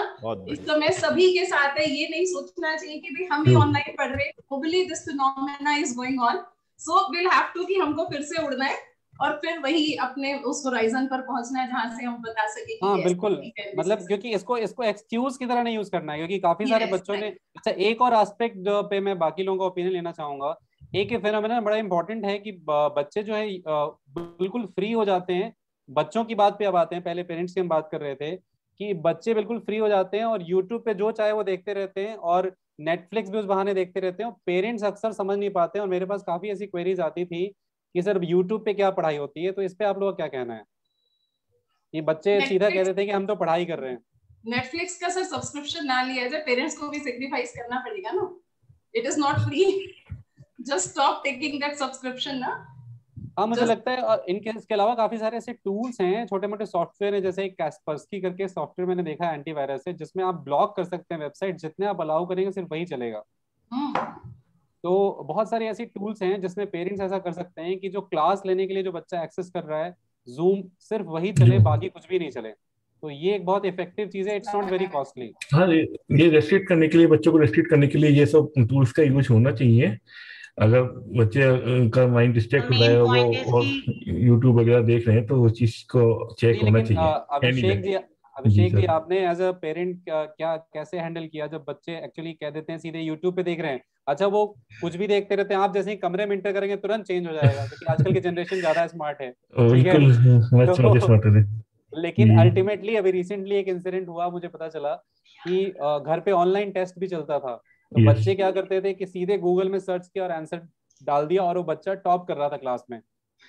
S7: इस समय सभी के साथ है। ये नहीं सोचना चाहिए कि भाई हम ही ऑनलाइन पढ़ रहे हैं, globally this phenomena is going on. So we will have to कि हमको फिर से उड़ना है और फिर वही अपने उस होराइजन पर पहुंचना है जहां से हम बता सके कि
S1: हाँ बिल्कुल, मतलब क्योंकि इसको एक्सक्यूज की तरह नहीं यूज करना है, क्योंकि काफी सारे बच्चों ने। अच्छा एक और एस्पेक्ट पे मैं बाकी लोगों का ओपिनियन लेना चाहूंगा। एक फेनोमेना बड़ा इंपॉर्टेंट है कि बच्चे जो है बिल्कुल फ्री हो जाते हैं। बच्चों की बात पे अब आते हैं, पहले पेरेंट्स की हम बात कर रहे थे कि बच्चे बिल्कुल फ्री हो जाते हैं और यूट्यूब पे जो चाहे वो देखते रहते हैं और नेटफ्लिक्स भी उस बहाने देखते रहते हैं। पेरेंट्स अक्सर समझ नहीं पाते हैं और मेरे पास काफी ऐसी क्वेरीज आती थी कि सर यूट्यूब पे क्या पढ़ाई होती है। तो इस पे आप लोग क्या कहना है? ये बच्चे सीधा कह देते हैं कि हम तो पढ़ाई कर रहे हैं।
S7: नेटफ्लिक्स का सर सब्सक्रिप्शन ना लिया जाए, पेरेंट्स को भी सैक्रिफाइस करना पड़ेगा ना, it is not free, just stop taking that subscription ना।
S1: हाँ मुझे लगता है और इसके अलावा काफी सारे ऐसे टूल्स हैं, छोटे मोटे सॉफ्टवेयर हैं, जैसे एक कैस्परस्की करके सॉफ्टवेयर मैंने देखा है एंटीवायरस है, जिसमें आप ब्लॉक कर सकते हैं वेबसाइट, जितने आप अलाउ करेंगे सिर्फ वही चलेगा। तो बहुत सारी ऐसी टूल्स हैं जिसमें पेरेंट्स ऐसा कर सकते हैं कि जो क्लास लेने के लिए जो बच्चा एक्सेस कर रहा है जूम, सिर्फ वही चले, बाकी कुछ भी नहीं चले। तो ये एक बहुत इफेक्टिव चीज है, इट्स नॉट वेरी कॉस्टली।
S2: हाँ ये रेस्ट्रिक्ट करने के लिए, बच्चों को रेस्ट्रिक्ट करने के लिए ये सब टूल्स का यूज होना चाहिए। अगर बच्चे का माइंड डिस्ट्रैक्ट हो रहा है वो और यूट्यूब वगैरह देख रहे हैं तो उस चीज को चेक होना चाहिए।
S1: अभिषेक जी आपने एज अ पेरेंट क्या कैसे हैंडल किया जब बच्चे एक्चुअली कह देते हैं सीधे यूट्यूब पे देख रहे हैं? अच्छा वो कुछ भी देखते रहते हैं, आप जैसे ही कमरे में इंटर करेंगे तुरंत चेंज हो जाएगा, क्योंकि आजकल की जनरेशन ज्यादा स्मार्ट है, ठीक है। लेकिन अल्टीमेटली अभी रिसेंटली एक इंसिडेंट हुआ, मुझे पता चला कि घर पे ऑनलाइन टेस्ट भी चलता था। तो बच्चे क्या करते थे कि सीधे गूगल में सर्च किया और आंसर डाल दिया और वो बच्चा टॉप कर रहा था क्लास में।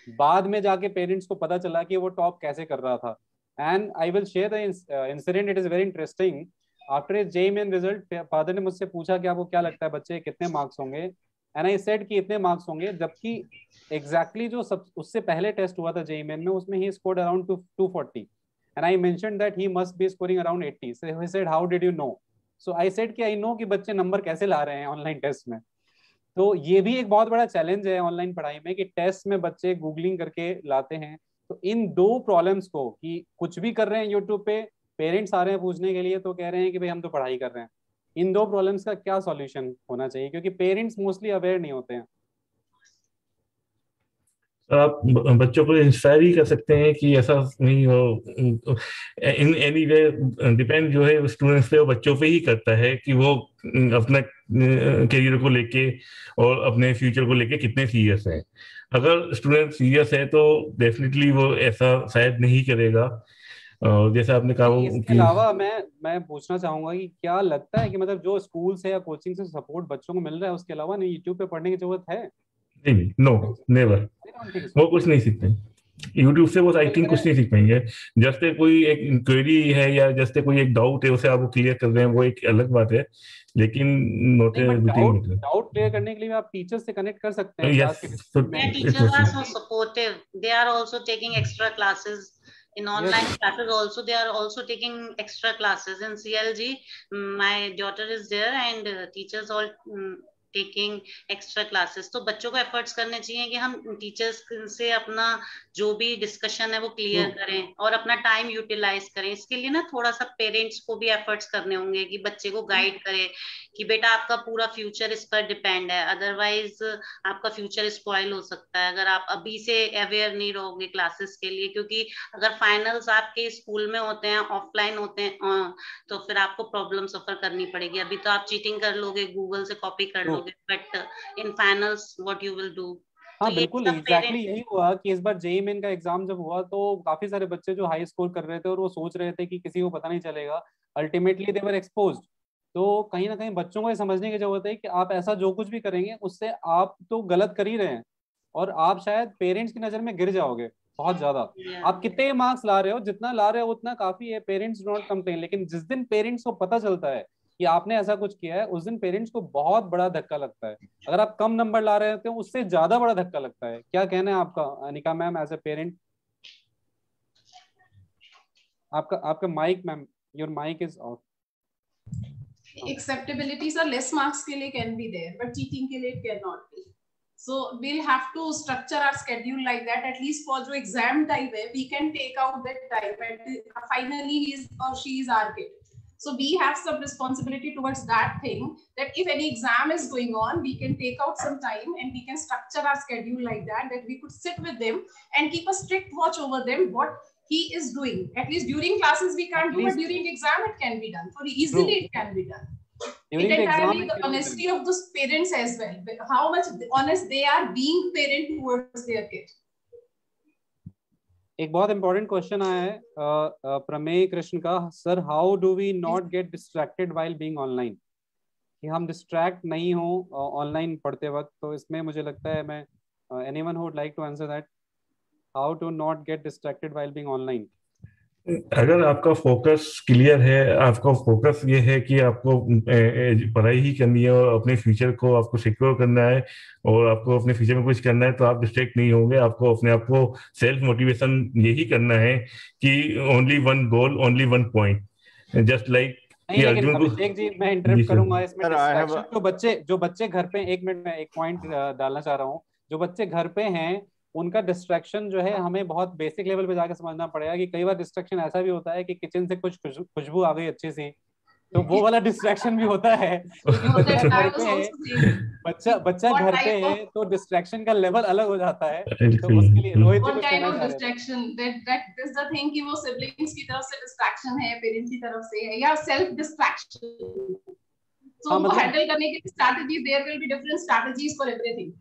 S1: बाद में जाके पेरेंट्स को पता चला कि वो टॉप कैसे कर रहा था। And I will share the incident, it is very interesting. After his JEE result father ने मुझसे पूछा कि आपको क्या लगता है बच्चे कितने मार्क्स होंगे, एंड आई सेड कि इतने मार्क्स होंगे, जबकि एग्जैक्टली जो सब उससे पहले टेस्ट हुआ था JEE में उसमें he scored around 240 and I mentioned that he must be scoring around 80। So he said how did you know? So I said कि आई नो कि बच्चे नंबर कैसे ला रहे हैं ऑनलाइन टेस्ट में। तो ये भी एक बहुत बड़ा चैलेंज है ऑनलाइन पढ़ाई में कि टेस्ट में बच्चे गूगलिंग करके लाते हैं। तो इन दो प्रॉब्लम्स को, कि कुछ भी कर रहे हैं यूट्यूब पे, पेरेंट्स आ रहे हैं पूछने के लिए तो कह रहे हैं कि भाई हम तो पढ़ाई कर रहे हैं, इन दो प्रॉब्लम्स का क्या सॉल्यूशन होना चाहिए? क्योंकि पेरेंट्स मोस्टली अवेयर नहीं होते हैं।
S2: आप बच्चों को इंस्पायर ही कर सकते हैं कि ऐसा नहीं हो। इन एनी वे डिपेंड जो है स्टूडेंट्स पे और बच्चों पे ही करता है कि वो अपना करियर को लेके और अपने फ्यूचर को लेके कितने सीरियस हैं। अगर स्टूडेंट सीरियस है तो डेफिनेटली वो ऐसा शायद नहीं करेगा। जैसा आपने कहा
S1: इसके अलावा मैं पूछना चाहूंगा कि क्या लगता है कि मतलब जो स्कूल से या कोचिंग से सपोर्ट बच्चों को मिल रहा है उसके अलावा नहीं यूट्यूब पे पढ़ने की जरूरत है?
S2: नहीं, नो नेवर, वो कुछ नहीं सीखते यूट्यूब से। वो आई थिंक कुछ नहीं सीख पाएंगे। जैसे कोई एक क्वेरी है या जैसे कोई एक डाउट है उसे आप क्लियर कर रहे हैं, वो एक अलग बात है, लेकिन
S1: डाउट क्लियर करने के लिए आप टीचर्स से कनेक्ट कर सकते हैं।
S4: Teachers are so supportive, they are also taking extra classes in online classes also. They are also taking extra classes in CLG. My daughter is there and teachers all taking extra classes. तो बच्चों को efforts करने चाहिए कि हम teachers से अपना जो भी डिस्कशन है वो क्लियर करें और अपना टाइम यूटिलाइज करें। इसके लिए ना थोड़ा सा पेरेंट्स को भी एफर्ट्स करने होंगे कि बच्चे को गाइड करें कि बेटा आपका पूरा फ्यूचर इस पर डिपेंड है, अदरवाइज आपका फ्यूचर स्पॉइल हो सकता है अगर आप अभी से अवेयर नहीं रहोगे क्लासेस के लिए। क्योंकि अगर फाइनल्स आपके स्कूल में होते हैं, ऑफलाइन होते हैं, तो फिर आपको प्रॉब्लम सफर करनी पड़ेगी। अभी तो आप चीटिंग कर लोगे, गूगल से कॉपी कर लोगे, but in finals what you will do?
S1: हाँ बिल्कुल, एग्जैक्टली यही हुआ कि इस बार JEE का एग्जाम जब हुआ तो काफी सारे बच्चे जो हाई स्कोर कर रहे थे और वो सोच रहे थे कि किसी को पता नहीं चलेगा, अल्टीमेटली दे वर एक्सपोज्ड। तो कहीं ना कहीं बच्चों को ये समझने की जरूरत है कि आप ऐसा जो कुछ भी करेंगे उससे आप तो गलत कर ही रहे हैं, और आप शायद पेरेंट्स की नजर में गिर जाओगे बहुत ज्यादा। आप कितने मार्क्स ला रहे हो, जितना ला रहे हो उतना काफी है, पेरेंट्स डोंट कंप्लेन। लेकिन जिस दिन पेरेंट्स को पता चलता है कि आपने ऐसा कुछ किया है, उस दिन पेरेंट्स को बहुत बड़ा धक्का लगता है। अगर आप कम नंबर ला रहे होते हो उससे ज्यादा बड़ा धक्का लगता है। क्या कहना है आपका Anika ma'am as a parent? आपका आपका mic ma'am, your mic is off.
S7: Acceptability sir less marks के लिए can be there but cheating के लिए cannot be. So we'll have to structure our schedule like that. At least for जो exam time है, we can take out that time and finally he is or she is our kid. So we have some responsibility towards that thing, that if any exam is going on, we can take out some time and we can structure our schedule like that, that we could sit with them and keep a strict watch over them, what he is doing. At least during classes we can't do, but during exam it can be done. So easily it can be done.
S1: During
S7: it
S1: the
S7: entirely
S1: exam,
S7: the honesty of those parents as well. How much honest they are being parent towards their kid.
S1: एक बहुत important question आया है प्रमेय कृष्ण का, sir how do we not get distracted while being online, कि हम distract नहीं हो online पढ़ते वक्त। तो इसमें मुझे लगता है मैं anyone who would like to answer that, how to not get distracted while being online.
S2: अगर आपका फोकस क्लियर है, आपका फोकस ये है कि आपको पढ़ाई ही करनी है और अपने फ्यूचर को आपको सिक्योर करना है और आपको अपने फ्यूचर में कुछ करना है, तो आप डिस्ट्रैक्ट नहीं होंगे। आपको अपने आप को सेल्फ मोटिवेशन यही करना है कि only one goal, only one point, just like कि अर्जुन को।
S1: अभिषेक जी मैं इंटरप्ट करूंगा इसमें। डिस्ट्रैक्शन जो बच्चे घर पे, एक मिनट में एक पॉइंट डालना चाह रहा हूँ। जो बच्चे घर पे हैं उनका डिस्ट्रैक्शन जो है हमें बहुत बेसिक लेवल पे जाके समझना पड़ेगा कि कई बार डिस्ट्रैक्शन ऐसा भी होता है कि किचन से कुछ खुशबू आ गई अच्छी सी, तो वो वाला डिस्ट्रैक्शन भी होता है। क्योंकि बच्चा घर पे है तो डिस्ट्रैक्शन का लेवल अलग हो जाता है। तो उसके लिए रोहित जी कुछ कहना चाह रहे हैं।
S7: Distraction that is the thing कि वो सिबलिंग्स की तरफ से डिस्ट्रैक्शन है, पेरेंट्स की तरफ से है, या सेल्फ डिस्ट्रैक्शन। तो वो हैंडल करने की strategy, there will be different strategies for everything.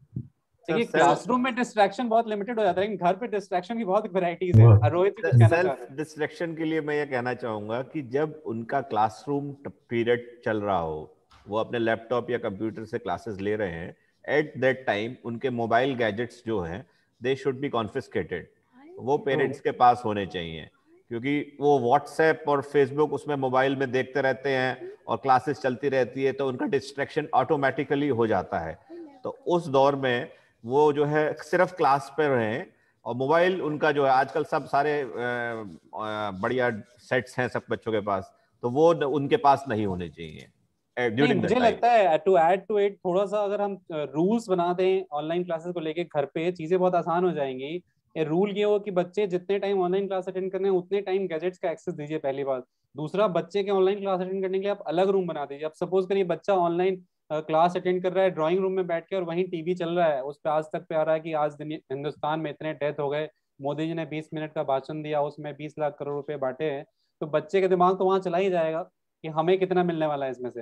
S1: देखिए क्लासरूम में डिस्ट्रैक्शन बहुत लिमिटेड हो जाता है, लेकिन घर पे डिस्ट्रैक्शन की बहुत वैरायटीज है। रोहित जी कुछ कहना चाह रहे हैं।
S5: सेल्फ डिस्ट्रैक्शन के लिए मैं ये कहना चाहूंगा कि जब उनका क्लासरूम पीरियड चल रहा हो, वो अपने लैपटॉप या कंप्यूटर से क्लासेस ले रहे हैं, एट दैट टाइम उनके मोबाइल गैजेट्स जो हैं दे शुड बी कॉन्फिस्केटेड। वो पेरेंट्स के पास होने चाहिए, क्योंकि वो व्हाट्सएप और फेसबुक उसमें मोबाइल में देखते रहते हैं और क्लासेस चलती रहती है, तो उनका डिस्ट्रैक्शन ऑटोमेटिकली हो जाता है। तो उस दौर में वो जो है सिर्फ क्लास पे रहें, और मोबाइल उनका जो है आजकल सब सारे बढ़िया सेट्स हैं सब बच्चों के पास, तो वो उनके पास नहीं होने चाहिए।
S1: मुझे लगता है टू ऐड टू इट, थोड़ा सा अगर हम रूल्स बना दें ऑनलाइन क्लासेस को लेके, घर पे चीजें बहुत आसान हो जाएंगी। ये रूल ये हो कि बच्चे जितने टाइम ऑनलाइन क्लास अटेंड करने हैं उतने टाइम गैजेट्स का एक्सेस दीजिए, पहली बात। दूसरा, बच्चे के ऑनलाइन क्लास अटेंड करने के लिए आप अलग रूम बना दीजिए। अब सपोज करिए बच्चा ऑनलाइन क्लास अटेंड कर रहा है ड्राइंग रूम में बैठ के, और वहीं टीवी चल रहा है, उस पर आज तक पे आ रहा है कि आज हिंदुस्तान में इतने डेथ हो गए, मोदी जी ने 20 मिनट का भाषण दिया, उसमें 20 लाख करोड़ रुपए बांटे हैं। तो बच्चे का दिमाग तो वहां चला ही जाएगा कि हमें कितना मिलने वाला है इसमें से।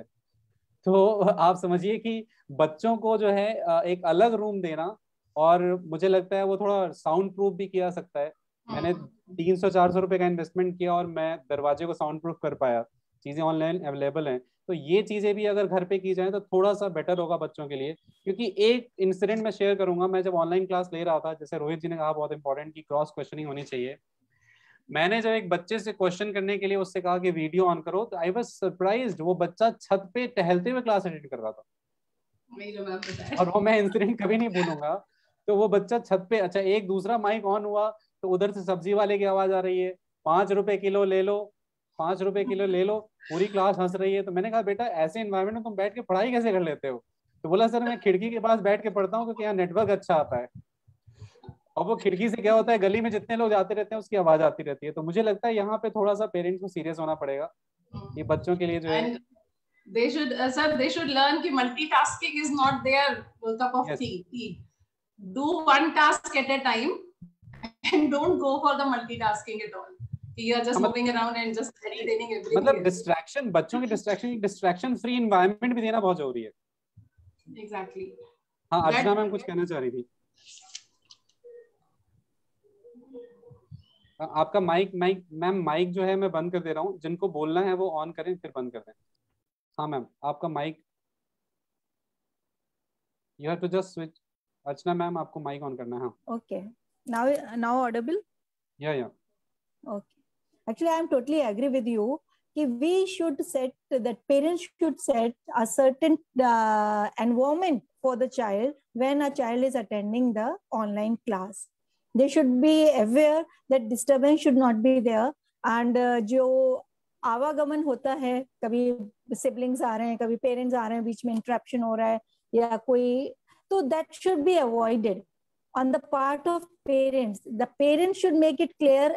S1: तो आप समझिए कि बच्चों को जो है एक अलग रूम देना, और मुझे लगता है वो थोड़ा साउंड प्रूफ भी किया सकता है। मैंने 300-400 रुपए का इन्वेस्टमेंट किया और मैं दरवाजे को साउंड प्रूफ कर पाया। चीजें ऑनलाइन अवेलेबल हैं, तो ये चीजें भी अगर घर पे की जाए तो थोड़ा सा बेटर होगा बच्चों के लिए। क्योंकि एक इंसिडेंट मैं शेयर करूंगा, मैं जब ऑनलाइन क्लास ले रहा था, जैसे रोहित जी ने कहा बहुत इंपॉर्टेंट की क्रॉस क्वेश्चनिंग होनी चाहिए। मैंने जब एक बच्चे से क्वेश्चन करने के लिए उससे कहा कि वीडियो ऑन करो, तो आई वाज सरप्राइज्ड, वो बच्चा छत पे टहलते हुए क्लास अटेंड कर रहा था। और वो मैं इंसिडेंट कभी नहीं भूलूंगा। तो वो बच्चा छत पे, अच्छा एक दूसरा माइक ऑन हुआ तो उधर से सब्जी वाले की आवाज आ रही है, 5 रुपए किलो ले लो, 5 रुपए किलो ले लो, पूरी क्लास हंस रही है। तो मैंने कहा बेटा ऐसे एनवायरनमेंट में तुम बैठ के पढ़ाई कैसे कर लेते हो? तो बोला सर मैं खिड़की के पास बैठ के पढ़ता हूँ क्योंकि यहाँ नेटवर्क अच्छा आता है। और वो खिड़की से क्या होता है, गली में जितने लोग जाते रहते हैं उसकी आवाज आती रहती है। तो मुझे लगता है यहाँ पे थोड़ा सा पेरेंट्स को सीरियस होना पड़ेगा ये बच्चों के लिए जो है।
S7: They should, sir, they should learn कि multitasking is not their cup of tea. Do one task at a time and don't go for the multitasking at all. You are just moving around and just entertaining everything.
S1: मतलब distraction, बच्चों की distraction free environment भी देना बहुत जरूरी है।
S7: Exactly.
S1: हाँ अर्चना ma'am कुछ कहना चाह रही थी। आपका माइक मैम जो है मैं बंद कर दे रहा हूँ, जिनको बोलना है वो ऑन करें फिर बंद कर दें। हाँ मैम, आपका mic, you have to just switch. Archana ma'am, आपको माइक ऑन करना है। हाँ,
S6: Okay. Now audible?
S1: या
S6: Okay. Actually, I am totally agree with you. We should set that parents should set a certain environment for the child when a child is attending the online class. They should be aware that disturbance should not be there, and जो आवागमन होता है, कभी siblings आ रहे हैं, कभी parents आ रहे हैं, बीच में interruption हो रहा है या कोई, तो that should be avoided on the part of parents. The parents should make it clear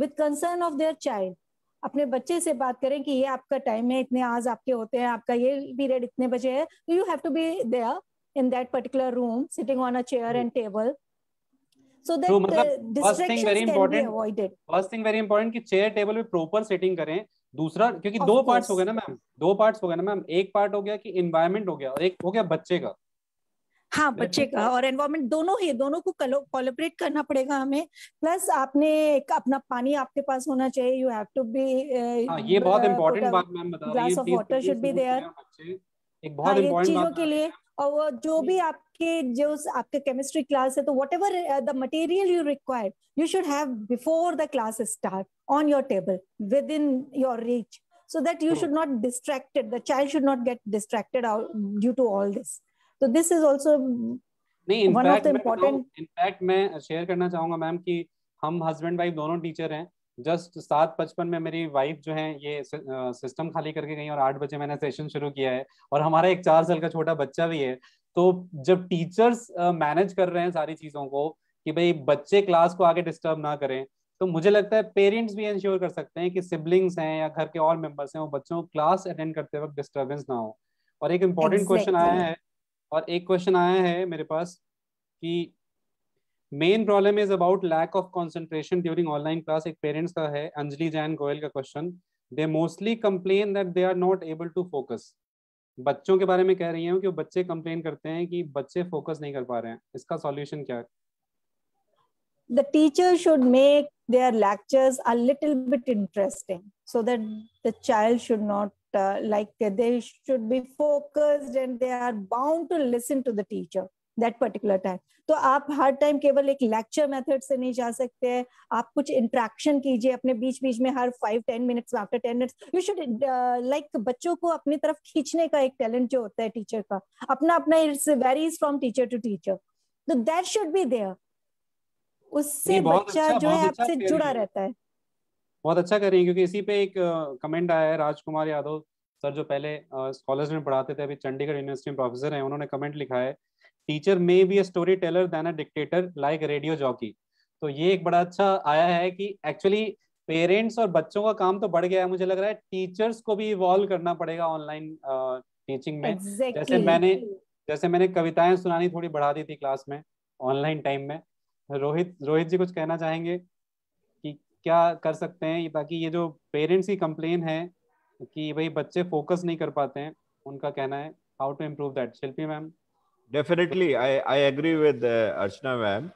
S6: with concern of their child. अपने बच्चे से बात करें कि ये आपका टाइम है, इतने आवर्स आपके होते हैं, आपका ये पीरियड इतने बजे है, तो you have to be there in that particular room, sitting on a chair and table, so that distractions can be avoided.
S1: First thing very important कि चेयर टेबल पे प्रॉपर सेटिंग करें। दूसरा, क्योंकि दो पार्ट्स हो गए ना मैम, दो पार्ट्स हो गए ना मैम, एक पार्ट हो गया कि एनवायरनमेंट हो गया और एक हो गया बच्चे का।
S6: हाँ, बच्चे का और एनवायरनमेंट दोनों को कोलैबोरेट करना पड़ेगा हमें। प्लस आपने एक अपना पानी आपके पास होना चाहिए, यू हैव टू बी,
S1: ये बहुत इंपॉर्टेंट बात मैम बता रही है,
S6: glass of water should be there,
S1: एक बहुत इंपॉर्टेंट बात
S6: चीजों के लिए। और जो भी आपके केमिस्ट्री क्लास है, तो whatever the material you require, you should have before the class start on your table with in your reach, so that you should not distracted, the child should not get distracted due to all this. So this is also one of the important.
S1: In fact मैं share करना चाहूंगा ma'am कि हम husband wife दोनों teacher हैं। Just 7:55 में मेरी wife जो है ये सिस्टम खाली करके गई और 8 बजे मैंने सेशन शुरू किया है, और हमारा एक 4 साल का छोटा बच्चा भी है। तो जब टीचर्स मैनेज कर रहे हैं सारी चीजों को कि भाई बच्चे क्लास को आगे डिस्टर्ब ना करें, तो मुझे लगता है पेरेंट्स भी इंश्योर कर सकते हैं कि सिबलिंग्स हैं या घर के और मेंबर्स हैं, वो बच्चों को क्लास अटेंड करते वक्त डिस्टर्बेंस ना हो। और एक इम्पॉर्टेंट क्वेश्चन आया है, और एक क्वेश्चन आया है मेरे पास कि main problem is about lack of concentration during online class. एक पेरेंट्स का है, अंजलि जैन गोयल का question. They mostly complain that they are not able to focus. बच्चों के बारे में कह रही हूँ कि बच्चे कंप्लेन करते हैं कि बच्चे फोकस नहीं कर पा रहे हैं। इसका सॉल्यूशन क्या है?
S6: The teacher should make their lectures a little bit interesting, so that the child should not they should be focused and they are bound to listen to the teacher that particular time. तो आप हर time केवल एक lecture method से नहीं जा सकते हैं, आप कुछ इंटरेक्शन कीजिए अपने बीच बीच में, हर 5-10 minutes, after 10 minutes you should बच्चों को अपनी तरफ खींचने का एक टैलेंट जो होता है टीचर का, अपना अपना, it's varies from teacher to teacher, तो दैट शुड बी देयर। उससे बच्चा जो है आपसे जुड़ा रहता है।
S1: बहुत अच्छा कर रही है, क्योंकि इसी पे एक कमेंट आया है, राजकुमार यादव सर जो पहले स्कॉलर्स में पढ़ाते थे, अभी चंडीगढ़ यूनिवर्सिटी में प्रोफेसर हैं, उन्होंने कमेंट लिखा है, teacher may be a story teller than a dictator like radio jockey. तो ये एक बड़ा अच्छा आया है कि एक्चुअली पेरेंट्स और बच्चों का काम तो बढ़ गया है, मुझे लग रहा है टीचर्स को भी इवॉल्व करना पड़ेगा ऑनलाइन टीचिंग में। जैसे मैंने कविताएं सुनानी थोड़ी बढ़ा दी थी क्लास में ऑनलाइन टाइम में। रोहित जी कुछ कहना चाहेंगे कि क्या कर सकते हैं ताकि ये जो पेरेंट्स की कंप्लेन है कि भाई बच्चे फोकस नहीं कर पाते हैं, उनका कहना है how to improve that? Shilpi ma'am.
S5: Definitely I agree with Archana ma'am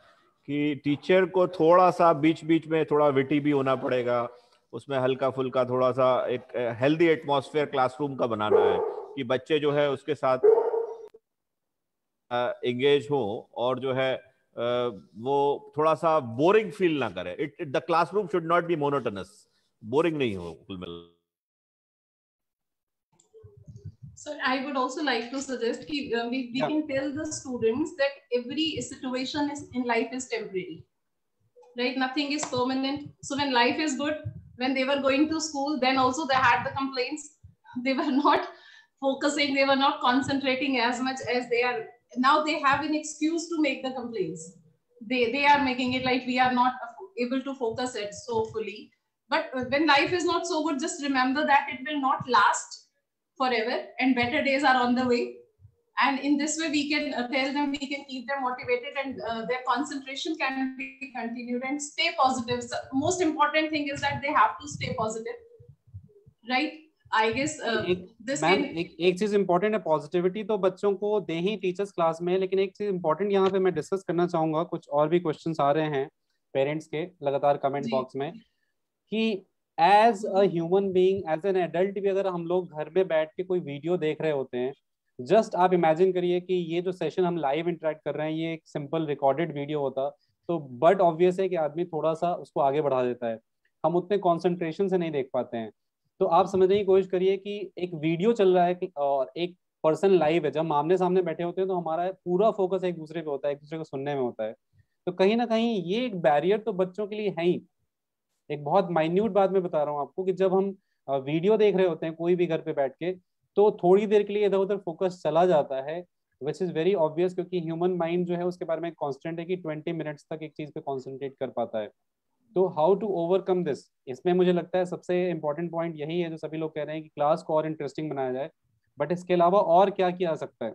S5: कि टीचर को थोड़ा सा बीच बीच में थोड़ा विटी भी होना पड़ेगा, उसमें हल्का फुल्का थोड़ा सा एक हेल्दी एटमॉस्फेयर क्लासरूम का बनाना है कि बच्चे जो है उसके साथ एंगेज हो और जो है वो थोड़ा सा बोरिंग फील ना करे। The classroom should not be monotonous, boring नहीं हो कुल मिला।
S7: So I would also like to suggest that we can tell the students that every situation in life is temporary, right? Nothing is permanent. So when life is good, when they were going to school, then also they had the complaints. They were not focusing, they were not concentrating as much as they are now. They have an excuse to make the complaints. They are making it like we are not able to focus it so fully. But when life is not so good, just remember that it will not last forever and better days are on the way. And in this way we can tell them, we can keep them motivated, and their concentration can be continued, and stay positive. So most important thing is that they have to stay positive, right? I guess
S1: एक चीज important है, positivity तो बच्चों को दे ही teachers class में, लेकिन एक चीज इंपॉर्टेंट यहाँ पे मैं डिस्कस करना चाहूंगा, कुछ और भी क्वेश्चंस आ रहे हैं पेरेंट्स के लगातार कमेंट बॉक्स में, कि as a human being, as an adult भी अगर हम लोग घर में बैठ के कोई वीडियो देख रहे होते हैं, जस्ट आप इमेजिन करिए कि ये जो सेशन हम लाइव इंटरेक्ट कर रहे हैं ये एक सिंपल रिकॉर्डेड वीडियो होता, तो बट ऑब्वियस है कि आदमी थोड़ा सा उसको आगे बढ़ा देता है, हम उतने कॉन्सेंट्रेशन से नहीं देख पाते हैं। तो आप समझने की कोशिश करिए कि एक वीडियो चल रहा है और एक पर्सन लाइव है, जब हम आमने सामने बैठे होते हैं तो हमारा पूरा फोकस एक दूसरे पे होता है, एक दूसरे को सुनने में होता है। तो कहीं ना कहीं ये एक बैरियर तो बच्चों के लिए है ही। एक बहुत माइन्यूट बात मैं बता रहा हूँ आपको कि जब हम वीडियो देख रहे होते हैं कोई भी घर पे बैठ के, तो थोड़ी देर के लिए इधर उधर फोकस चला जाता है, विच इज वेरी ऑब्वियस, क्योंकि ह्यूमन माइंड जो है उसके बारे में कॉन्स्टेंट है कि 20 मिनट्स तक एक चीज पे कॉन्सेंट्रेट कर पाता है। तो हाउ टू ओवरकम दिस, इसमें मुझे लगता है सबसे इंपॉर्टेंट पॉइंट यही है जो सभी लोग कह रहे हैं कि क्लास को और इंटरेस्टिंग बनाया जाए। बट इसके अलावा और क्या किया जा सकता है,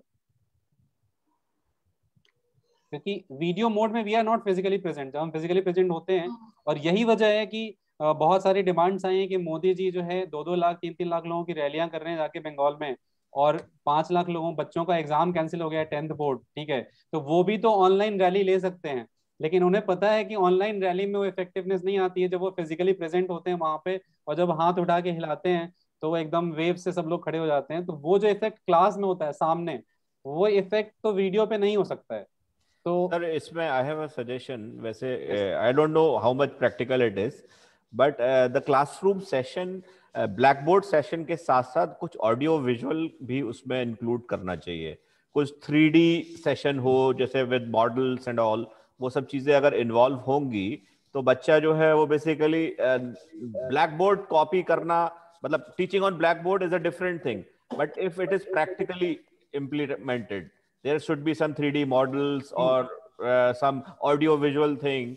S1: क्योंकि वीडियो मोड में we are not physically present, जब हम फिजिकली प्रेजेंट होते हैं, और यही वजह है कि बहुत सारी डिमांड्स आई हैं कि मोदी जी जो है 2-2 लाख 3-3 लाख लोगों की रैलियां कर रहे हैं जाके बंगाल में, और 5 लाख लोगों बच्चों का एग्जाम कैंसिल हो गया 10th बोर्ड, ठीक है, तो वो भी तो ऑनलाइन रैली ले सकते हैं। लेकिन उन्हें पता है कि ऑनलाइन रैली में वो इफेक्टिवनेस नहीं आती है जब वो फिजिकली प्रेजेंट होते हैं वहां पे, और जब हाथ उठा के हिलाते हैं तो वो एकदम वेव से सब लोग खड़े हो जाते हैं। तो वो जो इफेक्ट क्लास में होता है सामने, वो इफेक्ट तो वीडियो पे नहीं हो सकता है। तो
S5: सर इसमें आई हैव अ सजेशन, वैसे I don't know how much practical it is, but the classroom session black board session के साथ साथ कुछ ऑडियो विजुअल भी उसमें इंक्लूड करना चाहिए। कुछ 3D सेशन हो जैसे विद मॉडल्स एंड ऑल, वो सब चीजें अगर इन्वॉल्व होंगी तो बच्चा जो है वो बेसिकली ब्लैक बोर्ड कॉपी करना, मतलब teaching on black board is a different thing, but if it is practically implemented there should be some 3D models or some audio visual thing,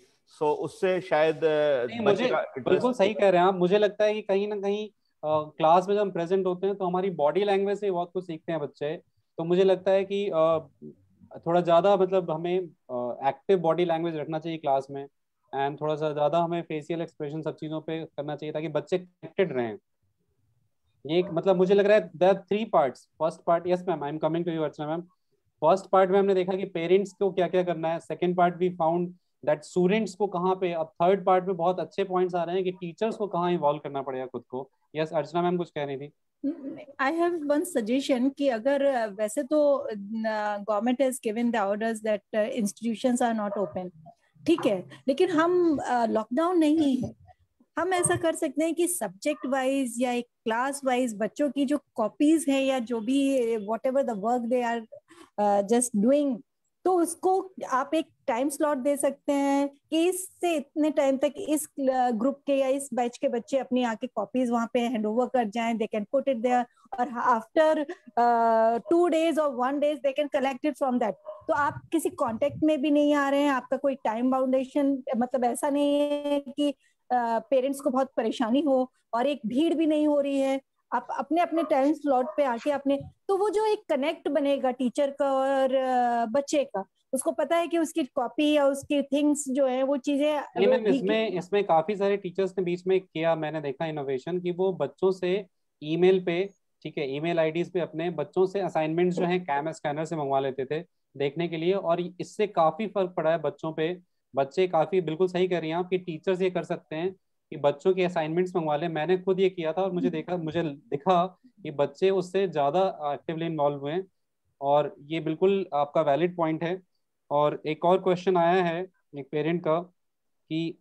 S5: so उससे शायद
S1: नहीं, मुझे
S5: बच्चे का
S1: बिल्कुल सही
S5: इंटरेस्ट।
S1: कह रहे हैं आप। मुझे लगता है कि कहीं ना कहीं क्लास में जब हम प्रेजेंट होते हैं तो हमारी बॉडी लैंग्वेज से बहुत कुछ सीखते हैं बच्चे। तो मुझे लगता है कि थोड़ा ज़्यादा मतलब हमें एक्टिव बॉडी लैंग्वेज रखना चाहिए क्लास में, एंड थोड़ा सा ज़्यादा हमें फेशियल एक्सप्रेशन सब चीज़ों पे करना चाहिए ताकि बच्चे कनेक्टेड रहें। ये एक मतलब मुझे लग रहा है there 3 parts. First part, yes ma'am, I am coming to you Archana ma'am. First part में हमने देखा कि पेरेंट्स को क्या क्या करना है, second part we found that students को कहाँ पे, अब थर्ड पार्ट में बहुत अच्छे पॉइंट्स आ रहे हैं कि टीचर्स को कहाँ इन्वॉल्व करना पड़ेगा खुद को। यस अर्चना मैम कुछ कह रही थी।
S6: आई हैव वन सजेशन कि अगर वैसे तो government has given the orders that institutions are not open, ठीक है, लेकिन हम लॉकडाउन नहीं है, हम ऐसा कर सकते हैं कि सब्जेक्ट वाइज या एक क्लास वाइज बच्चों की जो कॉपीज है या जो भी whatever the work they are just doing, तो उसको आप एक टाइम स्लॉट दे सकते हैं कि इससे इतने टाइम तक इस ग्रुप के या इस बैच के बच्चे अपनी आके कॉपीज वहां पे हैंड ओवर कर जाएं, they can put it there, और आफ्टर 2 days और 1 day they can collect it from that. तो आप किसी कांटेक्ट में भी नहीं आ रहे हैं, आपका कोई टाइम बाउंडेशन, मतलब ऐसा नहीं है कि पेरेंट्स को बहुत परेशानी हो, और एक भीड़ भी नहीं हो रही है, आप अपने अपने टाइम स्लॉट पे आके अपने, तो वो जो एक कनेक्ट बनेगा टीचर का और बच्चे का, उसको पता है कि उसकी कॉपी या उसकी थिंग्स जो है वो चीजें।
S1: नहीं मैम, इसमें काफी सारे टीचर्स ने बीच में किया, मैंने देखा इनोवेशन, कि वो बच्चों से ईमेल पे, ठीक है, ईमेल आईडीज पे अपने बच्चों से असाइनमेंट्स जो है कैम स्कैनर से मंगवा लेते थे देखने के लिए, और इससे काफी फर्क पड़ा है बच्चों पे। बच्चे काफी, बिल्कुल सही कह रही हैं आप कि टीचर्स ये कर सकते हैं कि बच्चों के असाइनमेंट्स मंगवा लें। मैंने खुद ये किया था और मुझे दिखा कि बच्चे उससे ज्यादा एक्टिवली इन्वॉल्व हुए हैं, और ये बिल्कुल आपका वैलिड पॉइंट है। और एक और क्वेश्चन आया है एक पेरेंट का कि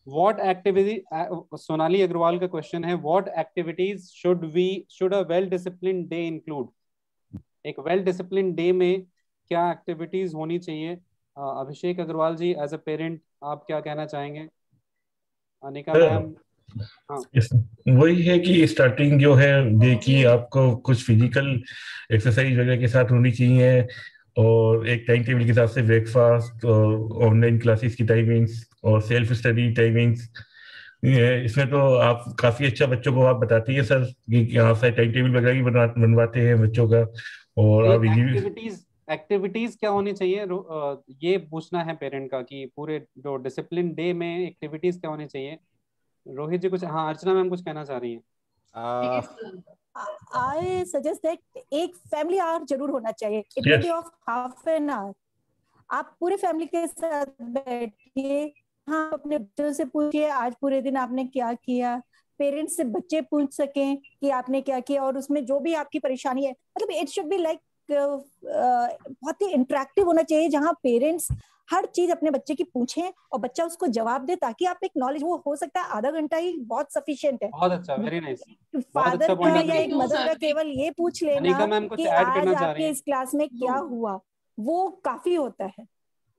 S1: व्हाट एक्टिविटी, सोनाली अग्रवाल का क्वेश्चन है, what activities should a well discipline day include. एक वेल डिसिप्लिन डे में क्या एक्टिविटीज होनी चाहिए? अभिषेक अग्रवाल जी, एज अ पेरेंट आप क्या कहना चाहेंगे? अनिका मैम। हाँ,
S2: वही है कि स्टार्टिंग जो है देखिए आपको कुछ फिजिकल एक्सरसाइज वगैरह के साथ होनी चाहिए, और एक टाइम टेबल के हिसाब से ब्रेकफास्ट और ऑनलाइन क्लासेस की टाइमिंग्स और सेल्फ स्टडी टाइमिंग्स। इसमें तो आप काफी अच्छा बच्चों को आप बताते हैं सर कि आप सारे टाइम टेबल वगैरह भी बनवाते हैं बच्चों का, और आप
S1: एक्टिविटीज क्या होनी चाहिए, ये पूछना है पेरेंट का कि पूरे जो डिसिप्लिन डे में एक्टिविटीज क्या होनी चाहिए। रोहित जी कुछ, हाँ अर्चना मैम कुछ कहना चाह रही हैं।
S6: आई सजेस्ट दैट एक फैमिली आवर जरूर होना चाहिए, it be of half an our. आप पूरे फैमिली के साथ बैठिए, हाँ, अपने बच्चों से पूछिए आज पूरे दिन आपने क्या किया, पेरेंट्स से बच्चे पूछ सकें कि आपने क्या किया, और उसमें जो भी आपकी परेशानी है, मतलब इट शुड बी लाइक बहुत ही इंटरेक्टिव होना चाहिए, जहाँ पेरेंट्स हर चीज अपने बच्चे की पूछें और बच्चा उसको जवाब दे, ताकि आप एक नॉलेज, वो हो सकता है आधा घंटा ही बहुत सफिशिएंट है।
S1: बहुत अच्छा, वेरी नाइस, बहुत
S6: फादर
S1: अच्छा
S6: का
S1: पॉइंट
S6: या
S1: आपने
S6: एक
S1: किया।
S6: मदर का केवल ये पूछ लेना
S1: अनिका मैम कुछ
S6: कि
S1: ऐड
S6: आज
S1: करना चाह रही
S6: आपके
S1: हैं?
S6: इस क्लास में क्या हुआ, वो काफी होता है।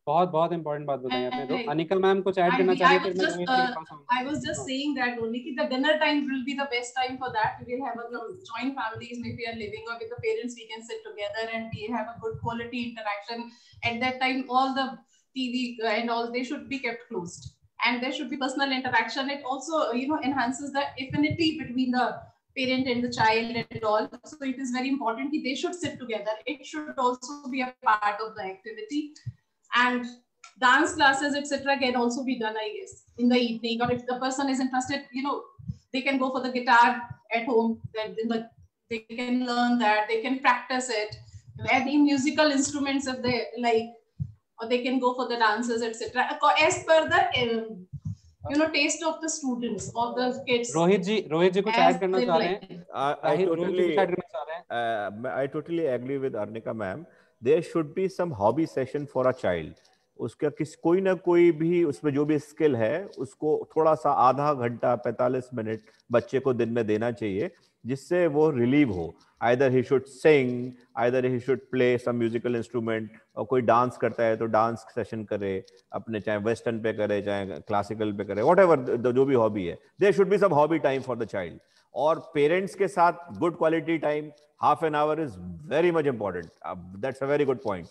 S1: बहुत बहुत इंपॉर्टेंट बात बताई आपने। अनिका मैम कुछ ऐड करना चाह रही है, फिर मैं रोहित जी के पास आऊंगा।
S7: I was just saying that only कि the dinner time will be the best time for that. We will have a joint families, maybe we are living or with the parents, we can sit together and we have a good quality interaction. At that time, all the TV and all, they should be kept closed. And there should be personal interaction. It also, enhances the affinity between the parent and the child and all. So it is very important that they should sit together. It should also be a part of the activity. And dance classes, etc., can also be done, I guess, in the evening. Or if the person is interested, they can go for the guitar at home. Then they can learn that. They can practice it. Any musical instruments if they like, or they can go for the dances, etc., as per the taste of the students, of the kids.
S1: Rohit जी कुछ add करना चाह रहे हैं?
S5: I totally agree with Arnika ma'am. There should be some hobby session for a child. उसका कोई ना कोई भी उसमें जो भी स्किल है उसको थोड़ा सा आधा घंटा 45 मिनट बच्चे को दिन में देना चाहिए, जिससे वो रिलीव हो. Either he should sing, either he should play some musical instrument, और कोई डांस करता है तो डांस सेशन करे अपने, चाहे वेस्टर्न पे करे चाहे क्लासिकल पे करे, whatever जो भी हॉबी है. There should be some hobby time for the child. और पेरेंट्स के साथ good quality time, half an hour is very much important. That's a very good point.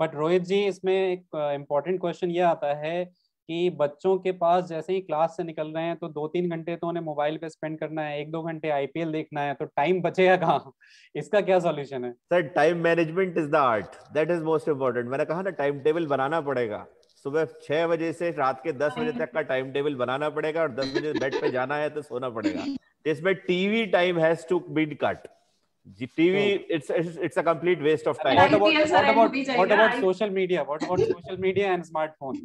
S1: But Rohit ji, इसमें एक इम्पोर्टेंट क्वेश्चन ये आता है कि बच्चों के पास जैसे ही क्लास से निकल रहे हैं तो 2-3 घंटे तो उन्हें मोबाइल पे स्पेंड करना है, 1-2 घंटे आईपीएल देखना है, तो टाइम बचेगा कहाँ? इसका क्या सॉल्यूशन है?
S5: Sir, time management is the art, that is most important. मैंने कहा ना, टाइम टेबल बनाना पड़ेगा. सुबह 6 बजे से रात के 10 बजे तक का टाइम टेबल बनाना पड़ेगा, और 10 बजे बेड पे जाना है तो सोना पड़ेगा. इसमें TV time has to be cut. TV, it's a complete waste of time.
S1: What about social media? What about social media and smartphone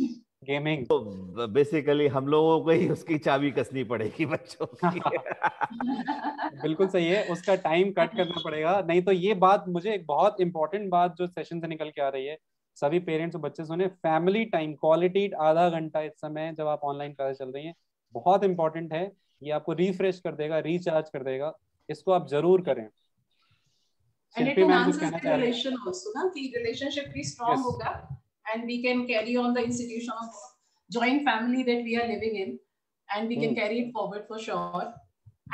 S1: gaming?
S5: तो बेसिकली हम लोगों को ही उसकी चाबी कसनी पड़ेगी बच्चों की.
S1: बिल्कुल सही है, उसका टाइम कट करना पड़ेगा. नहीं तो ये बात, मुझे एक बहुत इंपॉर्टेंट बात जो सेशन से निकल के आ रही है, सभी पेरेंट्स और बच्चे सुने, फैमिली टाइम, क्वालिटी आधा घंटा इस समय जब आप ऑनलाइन क्लास चल रही हैं, बहुत इंपॉर्टेंट है. ये आपको रिफ्रेश कर देगा, रिचार्ज कर देगा. इसको आप जरूर करें.
S7: And it enhances the relation also, na? The relationship be strong hoga, and we can carry on the institution of joint family that we are living in, and we can carry it forward for sure.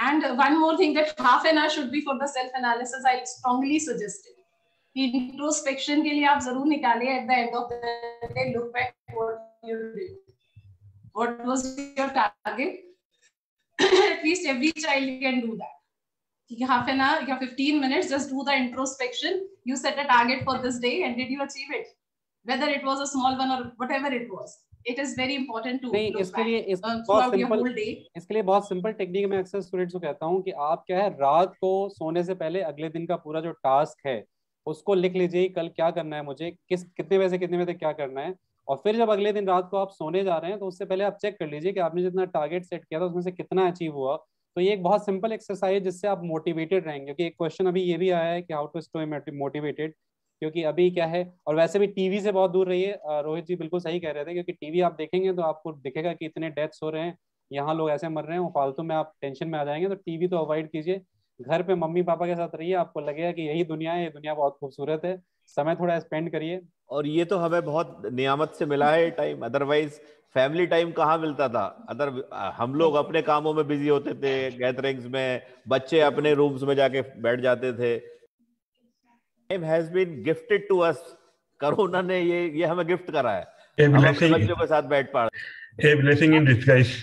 S7: And one more thing, that half an hour should be for the self analysis. I strongly suggest it. The introspection के लिए आप जरूर निकालें. At the end of the day, look back what you did. What was your target? At least every child can do that. Half an hour, 15 minutes, just do the introspection. You set a target for this day, and did you achieve it? Whether it was a small one or whatever it was, it is very important to
S1: नहीं, इसके लिए बहुत simple technique मैं अक्सर students को कहता हूँ कि आप क्या है, रात को सोने से पहले अगले दिन का पूरा जो टास्क है उसको लिख लीजिए. कल क्या करना है मुझे, कितने बजे से कितने बजे तक क्या करना है, और फिर जब अगले दिन रात को आप सोने जा रहे हैं तो उससे पहले आप चेक कर लीजिए कि आपने जितना टारगेट सेट किया था उसमें से कितना अचीव हुआ. तो ये एक बहुत सिंपल एक्सरसाइज है जिससे आप मोटिवेटेड रहेंगे. क्योंकि एक क्वेश्चन अभी ये भी आया है कि हाउ टू स्टे मोटिवेटेड, क्योंकि अभी क्या है, और वैसे भी टीवी से बहुत दूर रहिए. रोहित जी बिल्कुल सही कह रहे थे, क्योंकि टीवी आप देखेंगे तो आपको दिखेगा कि इतने डेथ्स हो रहे हैं, यहाँ लोग ऐसे मर रहे हैं, वो फालतू में आप टेंशन में आ जाएंगे. तो टीवी तो अवॉइड कीजिए, घर पे मम्मी पापा के साथ रहिए, आपको लगेगा कि यही दुनिया है, ये दुनिया बहुत खूबसूरत है. समय थोड़ा स्पेंड करिए.
S5: और ये तो हमें बहुत नियामत से मिला है टाइम, अदरवाइज फैमिली टाइम कहाँ मिलता था. हम लोग अपने कामों में बिजी होते थे, गैदरिंग्स में, बच्चे अपने रूम्स में जाके बैठ जाते थे. Time has been gifted to us. Corona ने ये हमें गिफ्ट करा है. हम अपने बच्चों के साथ बैठ पा रहे हैं.
S2: A blessing in disguise.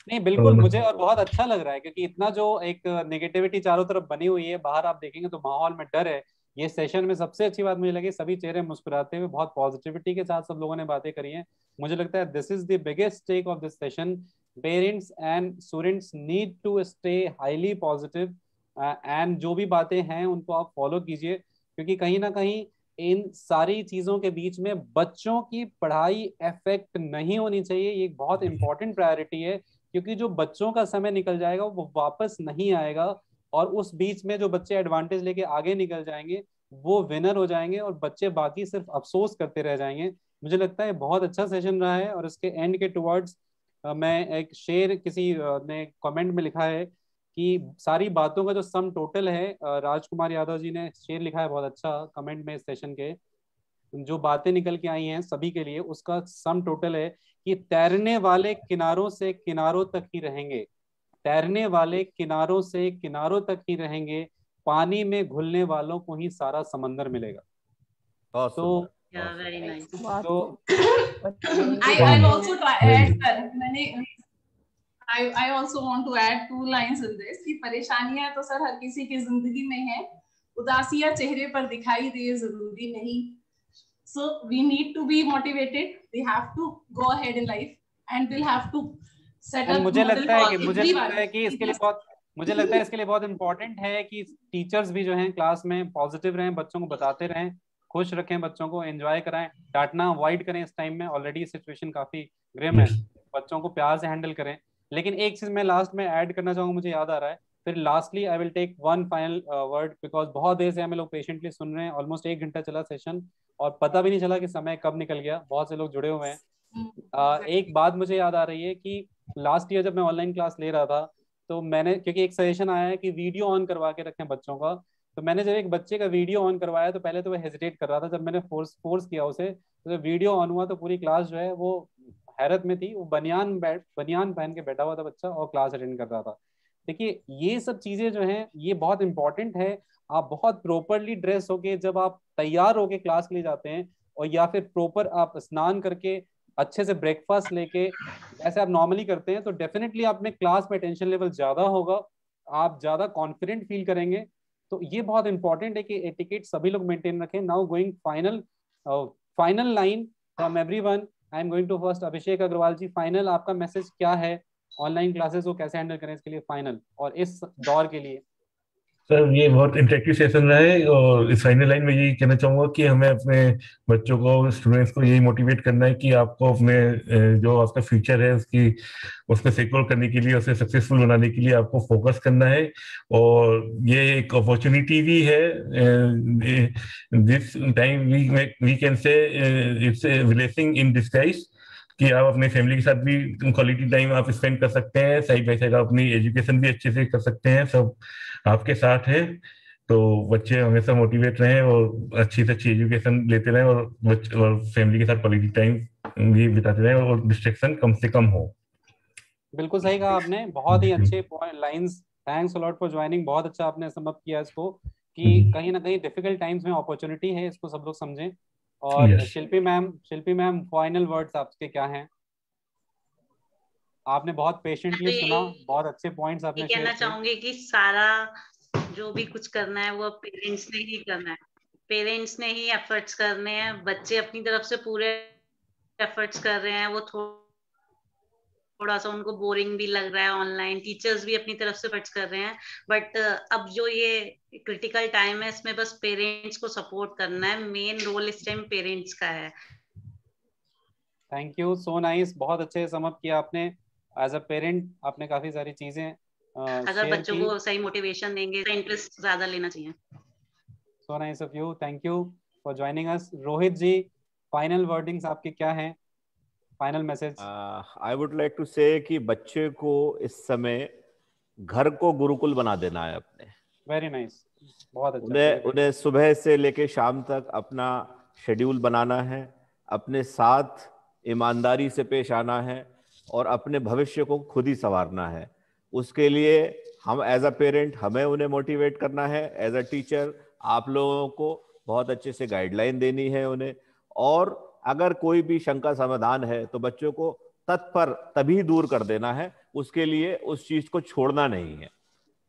S1: नहीं, बिल्कुल मुझे और बहुत अच्छा लग रहा है, क्योंकि इतना जो एक नेगेटिविटी चारों तरफ बनी हुई है, बाहर आप देखेंगे तो माहौल में डर है. ये सेशन में सबसे अच्छी बात मुझे लगी, सभी चेहरे मुस्कुराते हुए, बहुत पॉजिटिविटी के साथ सब लोगों ने बातें करी हैं. मुझे लगता है this is the biggest take off this session. Parents and students need to stay highly positive, and जो भी बातें हैं उनको आप फॉलो कीजिए, क्योंकि कहीं ना कहीं इन सारी चीजों के बीच में बच्चों की पढ़ाई इफेक्ट नहीं होनी चाहिए। ये एक बहुत इंपॉर्टेंट प्रायोरिटी है, क्योंकि जो बच्चों का समय निकल जाएगा वो वापस नहीं आएगा, और उस बीच में जो बच्चे एडवांटेज लेके आगे निकल जाएंगे वो विनर हो जाएंगे, और बच्चे बाकी सिर्फ अफसोस करते रह जाएंगे। मुझे लगता है बहुत अच्छा सेशन रहा है। और इसके एंड के टुवर्ड्स मैं एक शेर किसी ने कमेंट में लिखा है कि सारी बातों का जो सम टोटल है, राजकुमार यादव जी ने शेर लिखा है बहुत अच्छा कमेंट में इस सेशन के, जो बातें निकल के आई हैं सभी के लिए, उसका सम टोटल है कि तैरने वाले किनारों से किनारों तक ही रहेंगे, तैरने वाले किनारों से किनारों तक ही रहेंगे, पानी में घुलने वालों को ही सारा समंदर मिलेगा। तो
S4: very nice.
S1: तो
S7: I also add, sir, I also want to add 2 lines in this कि परेशानियां तो सर हर किसी की जिंदगी में है, उदासियां चेहरे पर दिखाई दे जरूरी नहीं। So we need to be motivated. We have to go ahead in life and we'll have to set up.
S1: मुझे लगता है कि इसके लिए बहुत इम्पोर्टेंट है कि टीचर्स भी जो हैं क्लास में पॉजिटिव रहें, बच्चों को बताते रहें, खुश रखें, बच्चों को एंजॉय कराएं, डांटना अवॉइड करें। इस टाइम में ऑलरेडी सिचुएशन काफी ग्रिम है, बच्चों को प्यार से हैंडल करें। लेकिन एक चीज मैं लास्ट में ऐड करना चाहूंगा, मुझे याद आ रहा है, फिर lastly I will take one final word, because बहुत देर से हमें लोग पेशेंटली सुन रहे हैं, ऑलमोस्ट 1 घंटा चला सेशन और पता भी नहीं चला कि समय कब निकल गया, बहुत से लोग जुड़े हुए हैं। एक बात मुझे याद आ रही है कि लास्ट ईयर जब मैं ऑनलाइन क्लास ले रहा था, तो मैंने, क्योंकि एक सजेशन आया है कि वीडियो ऑन करवा के रखें बच्चों का, तो मैंने जब एक बच्चे का वीडियो ऑन करवाया तो पहले तो वो हेजिटेट कर रहा था, जब मैंने फोर्स किया उसे, तो जब वीडियो ऑन हुआ तो पूरी क्लास जो है वो हैरत में थी। वो बनियान पहन के बैठा हुआ था बच्चा और क्लास अटेंड कर रहा था। देखिए ये सब चीजें जो हैं ये बहुत इंपॉर्टेंट है। आप बहुत प्रॉपरली ड्रेस होके जब आप तैयार होके क्लास के लिए जाते हैं, और या फिर प्रॉपर आप स्नान करके अच्छे से ब्रेकफास्ट लेके ऐसे आप नॉर्मली करते हैं, तो डेफिनेटली आप में क्लास में टेंशन लेवल ज्यादा होगा, आप ज्यादा कॉन्फिडेंट फील करेंगे। तो ये बहुत इंपॉर्टेंट है कि एटिकेट सभी लोग मेंटेन रखें। Now going final line from everyone, I am going to first Abhishek Agrawal ji, final आपका मैसेज क्या है, ऑनलाइन क्लासेस को कैसे हैंडल करें इसके लिए फाइनल, और इस दौर के लिए।
S2: सर ये बहुत इंटरेक्टिव सेशन रहा है, और इस फाइनल लाइन में यही कहना चाहूंगा कि हमें अपने बच्चों को, स्टूडेंट्स को यही मोटिवेट करना है कि आपको अपने जो आपका फ्यूचर है उसको सिक्योर करने के लिए, उसे सक्सेसफुल बनाने के लिए आपको फोकस करना है। और ये एक अपॉर्चुनिटी भी है, this time we can say it's a blessing in disguise, कि आप अपने फैमिली के साथ भी क्वालिटी टाइम आप स्पेंड कर सकते हैं, साइड बाय साइड आप अपनी एजुकेशन भी अच्छे से कर सकते हैं, सब आपके साथ है। तो बच्चे हमेशा मोटिवेट रहें और अच्छी से अच्छी एजुकेशन लेते रहें, और फैमिली के साथ क्वालिटी टाइम भी बिताते रहें, और डिस्ट्रैक्शन कम से कम हो।
S1: बिल्कुल सही कहा आपने, बहुत ही अच्छे lines, thanks a lot for joining. बहुत अच्छा आपने सम अप किया इसको, कि कहीं ना कहीं डिफिकल्ट टाइम्स में अपॉर्चुनिटी है, इसको सब लोग समझें। और शिल्पी मैम फाइनल वर्ड्स आपके क्या हैं? आपने बहुत पेशेंटली सुना, बहुत अच्छे पॉइंट्स आपने शेयर किए।
S4: कहना चाहूंगी कि सारा जो भी कुछ करना है वो पेरेंट्स ने ही करना है, पेरेंट्स ने ही एफर्ट्स करने हैं। बच्चे अपनी तरफ से पूरे एफर्ट्स कर रहे हैं, वो थोड़ा सा उनको बोरिंग भी लग रहा है ऑनलाइन, टीचर्स भी अपनी तरफ से एफर्ट्स कर रहे हैं, बट अब जो ये क्रिटिकल टाइम है इसमें बस पेरेंट्स को सपोर्ट करना है, मेन रोल इस टाइम पेरेंट्स का है।
S1: थैंक यू, सो नाइस, बहुत अच्छे सम अप किया आपने। एज अ पेरेंट आपने काफी सारी चीजें
S4: अगर बच्चों को सही मोटिवेशन देंगे, इंटरेस्ट ज्यादा लेना चाहिए।
S1: So nice of you, thank you for joining us. Rohit ji, final wordings आपके क्या हैं, final message?
S5: I would like to say कि बच्चे को इस समय घर को गुरुकुल बना देना है अपने।
S1: वेरी नाइस, बहुत अच्छा।
S5: उन्हें सुबह से लेके शाम तक अपना शेड्यूल बनाना है, अपने साथ ईमानदारी से पेश आना है, और अपने भविष्य को खुद ही संवारना है। उसके लिए हम एज अ पेरेंट, हमें उन्हें मोटिवेट करना है, एज अ टीचर आप लोगों को बहुत अच्छे से गाइडलाइन देनी है उन्हें, और अगर कोई भी शंका समाधान है तो बच्चों को तत्पर तभी दूर कर देना है। उसके लिए उस चीज को छोड़ना नहीं है,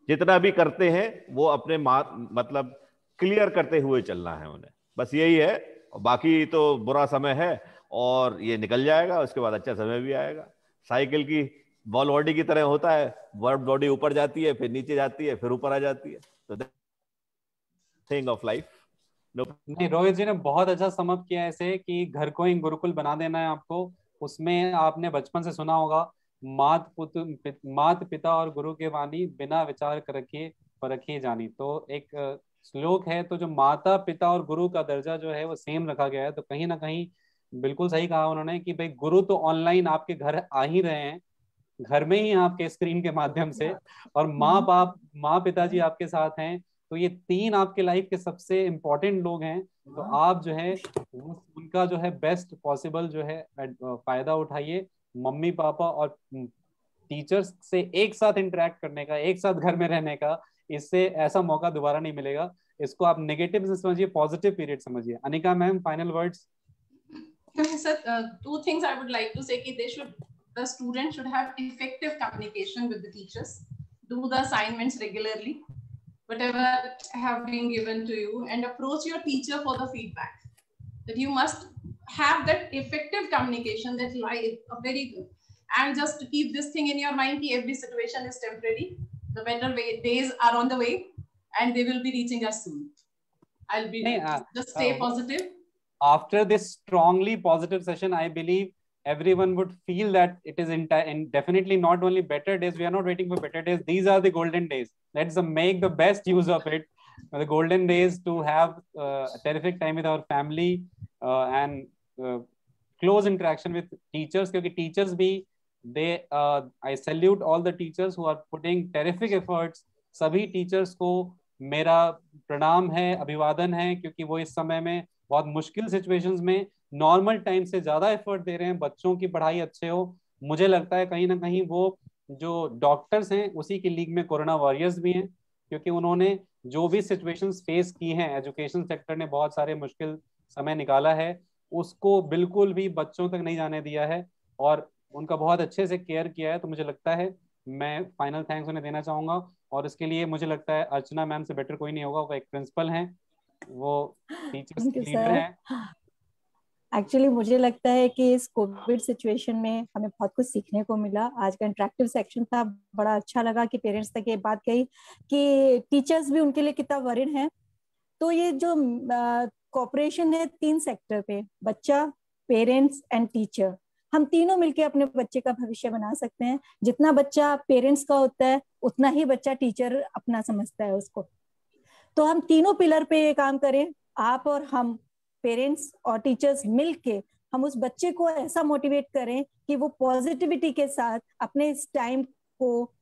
S5: जितना भी करते हैं वो अपने मतलब क्लियर करते हुए चलना है उन्हें, बस यही है। बाकी तो बुरा समय है और ये निकल जाएगा, उसके बाद अच्छा समय भी आएगा। साइकिल की बॉल बॉडी की तरह होता है, वर्ब बॉडी ऊपर जाती है, फिर नीचे जाती है, फिर ऊपर आ जाती है। तो थिंग ऑफ लाइफ,
S1: नहीं, रोहित जी ने बहुत अच्छा समअप किया ऐसे कि घर को ही गुरुकुल बना देना है आपको। उसमें आपने बचपन से सुना होगा, मात पिता और गुरु के वाणी, बिना विचार करके परखी जानी। तो एक श्लोक है, तो जो माता पिता और गुरु का दर्जा जो है वो सेम रखा गया है। तो कहीं ना कहीं बिल्कुल सही कहा उन्होंने कि भाई गुरु तो ऑनलाइन आपके घर आ ही रहे हैं, घर में ही आपके स्क्रीन के माध्यम से, और माँ पिताजी आपके साथ हैं। तो ये तीन आपके लाइफ के सबसे इम्पोर्टेंट लोग हैं। तो आप जो है उनका जो है बेस्ट पॉसिबल जो है फायदा उठाइए। मम्मी पापा और टीचर्स से एक साथ इंटरेक्ट करने का, एक साथ घर में रहने का, इससे ऐसा मौका दोबारा नहीं मिलेगा। इसको आप नेगेटिव से समझिए, पॉजिटिव पीरियड समझिए। Anika ma'am, final words.
S7: Sir, two things I would like to say कि the student should have effective communication with the teachers, do the assignments regularly, whatever have been given to you, and approach your teacher for the feedback. That you must have that effective communication, that very good. And just to keep this thing in your mind, that every situation is temporary. The better days are on the way, and they will be reaching us soon. I'll be just stay positive.
S1: After this strongly positive session, I believe everyone would feel that it is definitely not only better days. We are not waiting for better days. These are the golden days. Let's make the best use of it. The golden days to have a terrific time with our family and close interaction with teachers. Because teachers bhi, I salute all the teachers who are putting terrific efforts. सभी teachers को मेरा प्रणाम है, अभिवादन है, क्योंकि वो इस समय में बहुत मुश्किल सिचुएशंस में नॉर्मल टाइम से ज्यादा एफर्ट दे रहे हैं, बच्चों की पढ़ाई अच्छे हो। मुझे लगता है कहीं ना कहीं वो जो डॉक्टर्स हैं उसी की लीग में कोरोना वॉरियर्स भी हैं, क्योंकि उन्होंने जो भी सिचुएशंस फेस की हैं, एजुकेशन सेक्टर ने बहुत सारे मुश्किल समय निकाला है, उसको बिल्कुल भी बच्चों तक नहीं जाने दिया है और उनका बहुत अच्छे से केयर किया है। तो मुझे लगता है मैं फाइनल थैंक्स उन्हें देना चाहूंगा, और इसके लिए मुझे लगता है अर्चना मैम से बेटर कोई नहीं होगा। वो एक प्रिंसिपल हैं, वो टीचर्स की लीडर हैं।
S6: एक्चुअली मुझे लगता है कि इस कोविड सिचुएशन में हमें बहुत कुछ सीखने को मिला। आज का इंटरेक्टिव सेक्शन था, बड़ा अच्छा लगा कि पेरेंट्स तक ये बात कही कि टीचर्स भी उनके लिए कितना वरिण है। तो ये जो कोऑपरेशन है 3 सेक्टर पे, बच्चा, पेरेंट्स एंड टीचर, हम तीनों मिलके अपने बच्चे का भविष्य बना सकते हैं। जितना बच्चा पेरेंट्स का होता है उतना ही बच्चा टीचर अपना समझता है उसको। तो हम तीनों पिलर पे ये काम करें, आप और हम, पेरेंट्स और टीचर्स मिलके हम उस बच्चे को ऐसा मोटिवेट करें कि वो पॉजिटिविटी के साथ अपने इस टाइम को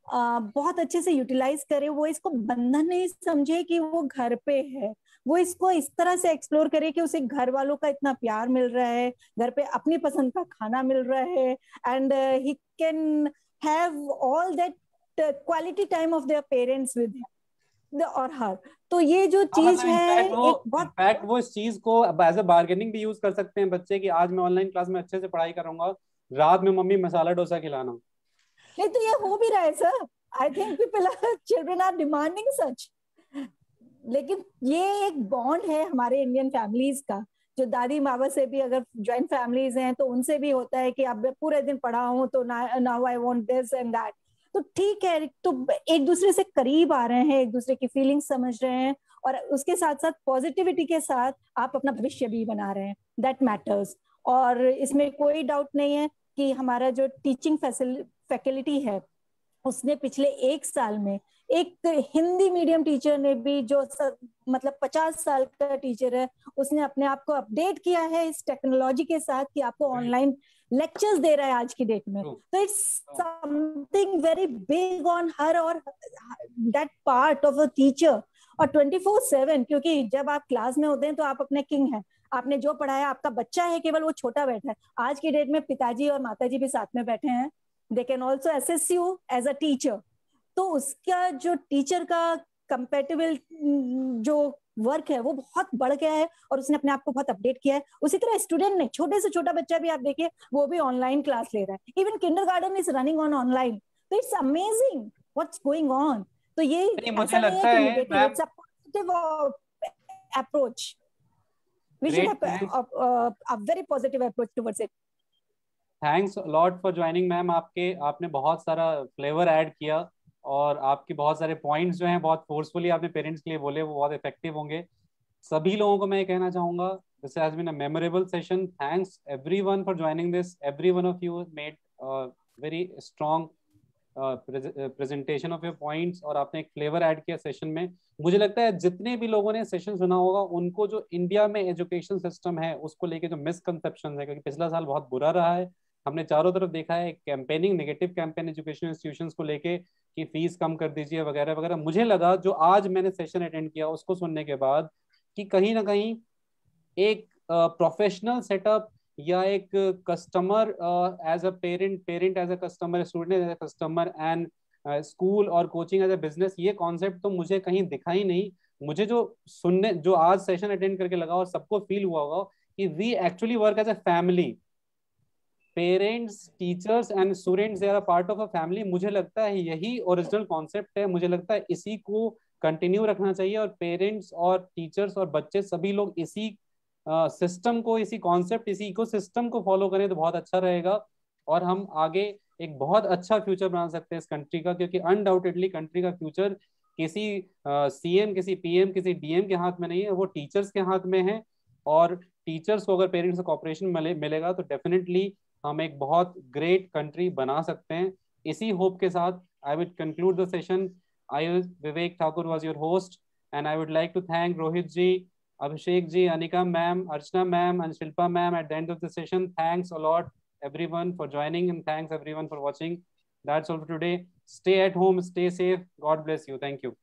S6: बहुत अच्छे से यूटिलाइज करे। वो इसको बंधन नहीं समझे कि वो घर पे है, वो इसको इस तरह से एक्सप्लोर करे कि उसे घर वालों का इतना प्यार मिल रहा है, घर पे अपनी पसंद का खाना मिल रहा है, and he can have all that quality time of their parents with him और हर। तो ये जो चीज है
S1: इनफैक्ट वो इस चीज को एज ए बार्गेनिंग भी यूज कर सकते हैं बच्चे, कि आज मैं ऑनलाइन क्लास में अच्छे से पढ़ाई करूंगा, रात में मम्मी मसाला डोसा खिलाना।
S6: नहीं तो ये हो भी रहा है sir, I think people are, children are demanding such. लेकिन ये एक बॉन्ड है हमारे इंडियन फैमिलीज का, जो दादी बाबा से भी, अगर ज्वाइंट फैमिलीज हैं तो उनसे भी होता है कि अब पूरे दिन पढ़ा हूं तो now I want this and that. तो ठीक है, तो एक दूसरे से करीब आ रहे हैं, एक दूसरे की फीलिंग्स समझ रहे हैं, और उसके साथ साथ पॉजिटिविटी के साथ आप अपना भविष्य भी बना रहे हैं, दैट मैटर्स। और इसमें कोई डाउट नहीं है कि हमारा जो टीचिंग फैकल्टी है उसने पिछले 1 साल में, एक हिंदी मीडियम टीचर ने भी जो मतलब 50 साल का टीचर है, उसने अपने आप को अपडेट किया है इस टेक्नोलॉजी के साथ कि आपको ऑनलाइन लेक्चर्स दे रहा है आज की डेट में। तो it's something very big on her और that part of a teacher. और 24/7, क्योंकि जब आप क्लास में होते हैं तो आप अपने किंग हैं, आपने जो पढ़ाया, आपका बच्चा है केवल वो छोटा बैठा है। आज की डेट में पिताजी और माताजी भी साथ में बैठे हैं, they can also assess you as a teacher। तो उसका जो टीचर का कंपैटिबल जो वर्क है वो बहुत बढ़ गया है और उसने अपने आप को बहुत अपडेट किया है। उसी तरह स्टूडेंट ने, छोटे से छोटा बच्चा भी आप देखिए, वो भी ऑनलाइन क्लास ले रहा है, even kindergarten is running on online. तो it's amazing what's going on. तो ये
S1: मुझे लगता है
S6: it's a positive approach, we should have a very positive approach towards it.
S1: Thanks lot for joining ma'am. आपने बहुत सारा फ्लेवर ऐड किया और आपके बहुत सारे पॉइंट्स जो हैं बहुत फोर्सफुली आपने पेरेंट्स के लिए बोले, वो बहुत इफेक्टिव होंगे। सभी लोगों को मैं ये कहना चाहूंगा, this has been a memorable session. Thanks everyone for joining this. Every one of you made very strong presentation of your points, और आपने एक फ्लेवर ऐड किया सेशन में. मुझे लगता है जितने भी लोगों ने सेशन सुना होगा उनको जो इंडिया में एजुकेशन सिस्टम है उसको लेके जो मिसकंसेप्शन है, क्योंकि पिछला साल बहुत बुरा रहा है, हमने चारों तरफ देखा है campaigning, negative campaign education institutions को लेके कि फीस कम कर दीजिए वगैरह वगैरह. मुझे लगा जो आज मैंने सेशन अटेंड किया उसको सुनने के बाद कि कहीं ना कहीं एक प्रोफेशनल सेटअप या एक customer as a parent as a customer, student as a customer, and school और कोचिंग एज अ बिजनेस, ये कॉन्सेप्ट तो मुझे कहीं दिखा ही नहीं. मुझे जो आज सेशन अटेंड करके लगा और सबको फील हुआ होगा कि we actually work as a family. Parents, teachers and students, they are a part of a family. मुझे लगता है यही ओरिजिनल कॉन्सेप्ट है. मुझे लगता है इसी को कंटिन्यू रखना चाहिए, और पेरेंट्स और टीचर्स और बच्चे सभी लोग इसी सिस्टम को, इसी कॉन्सेप्ट, इसी इकोसिस्टम को फॉलो करें तो बहुत अच्छा रहेगा, और हम आगे एक बहुत अच्छा फ्यूचर बना सकते हैं इस कंट्री का. क्योंकि अनडाउटेडली कंट्री का फ्यूचर किसी सीएम, किसी पीएम, किसी डीएम के हाथ में नहीं है, वो टीचर्स के हाथ में है. और टीचर्स को अगर पेरेंट्स से कॉपरेशन मिलेगा तो डेफिनेटली हम एक बहुत ग्रेट कंट्री बना सकते हैं. इसी होप के साथ I will conclude the session. I, Vivek Thakur was your host, and I would like to thank Rohit ji, Abhishek ji, Anika ma'am, Archana ma'am, and Shilpa ma'am at the end of the session. Thanks a lot everyone for joining, and thanks everyone for watching. That's all for today. Stay at home, stay safe. God bless you. Thank you.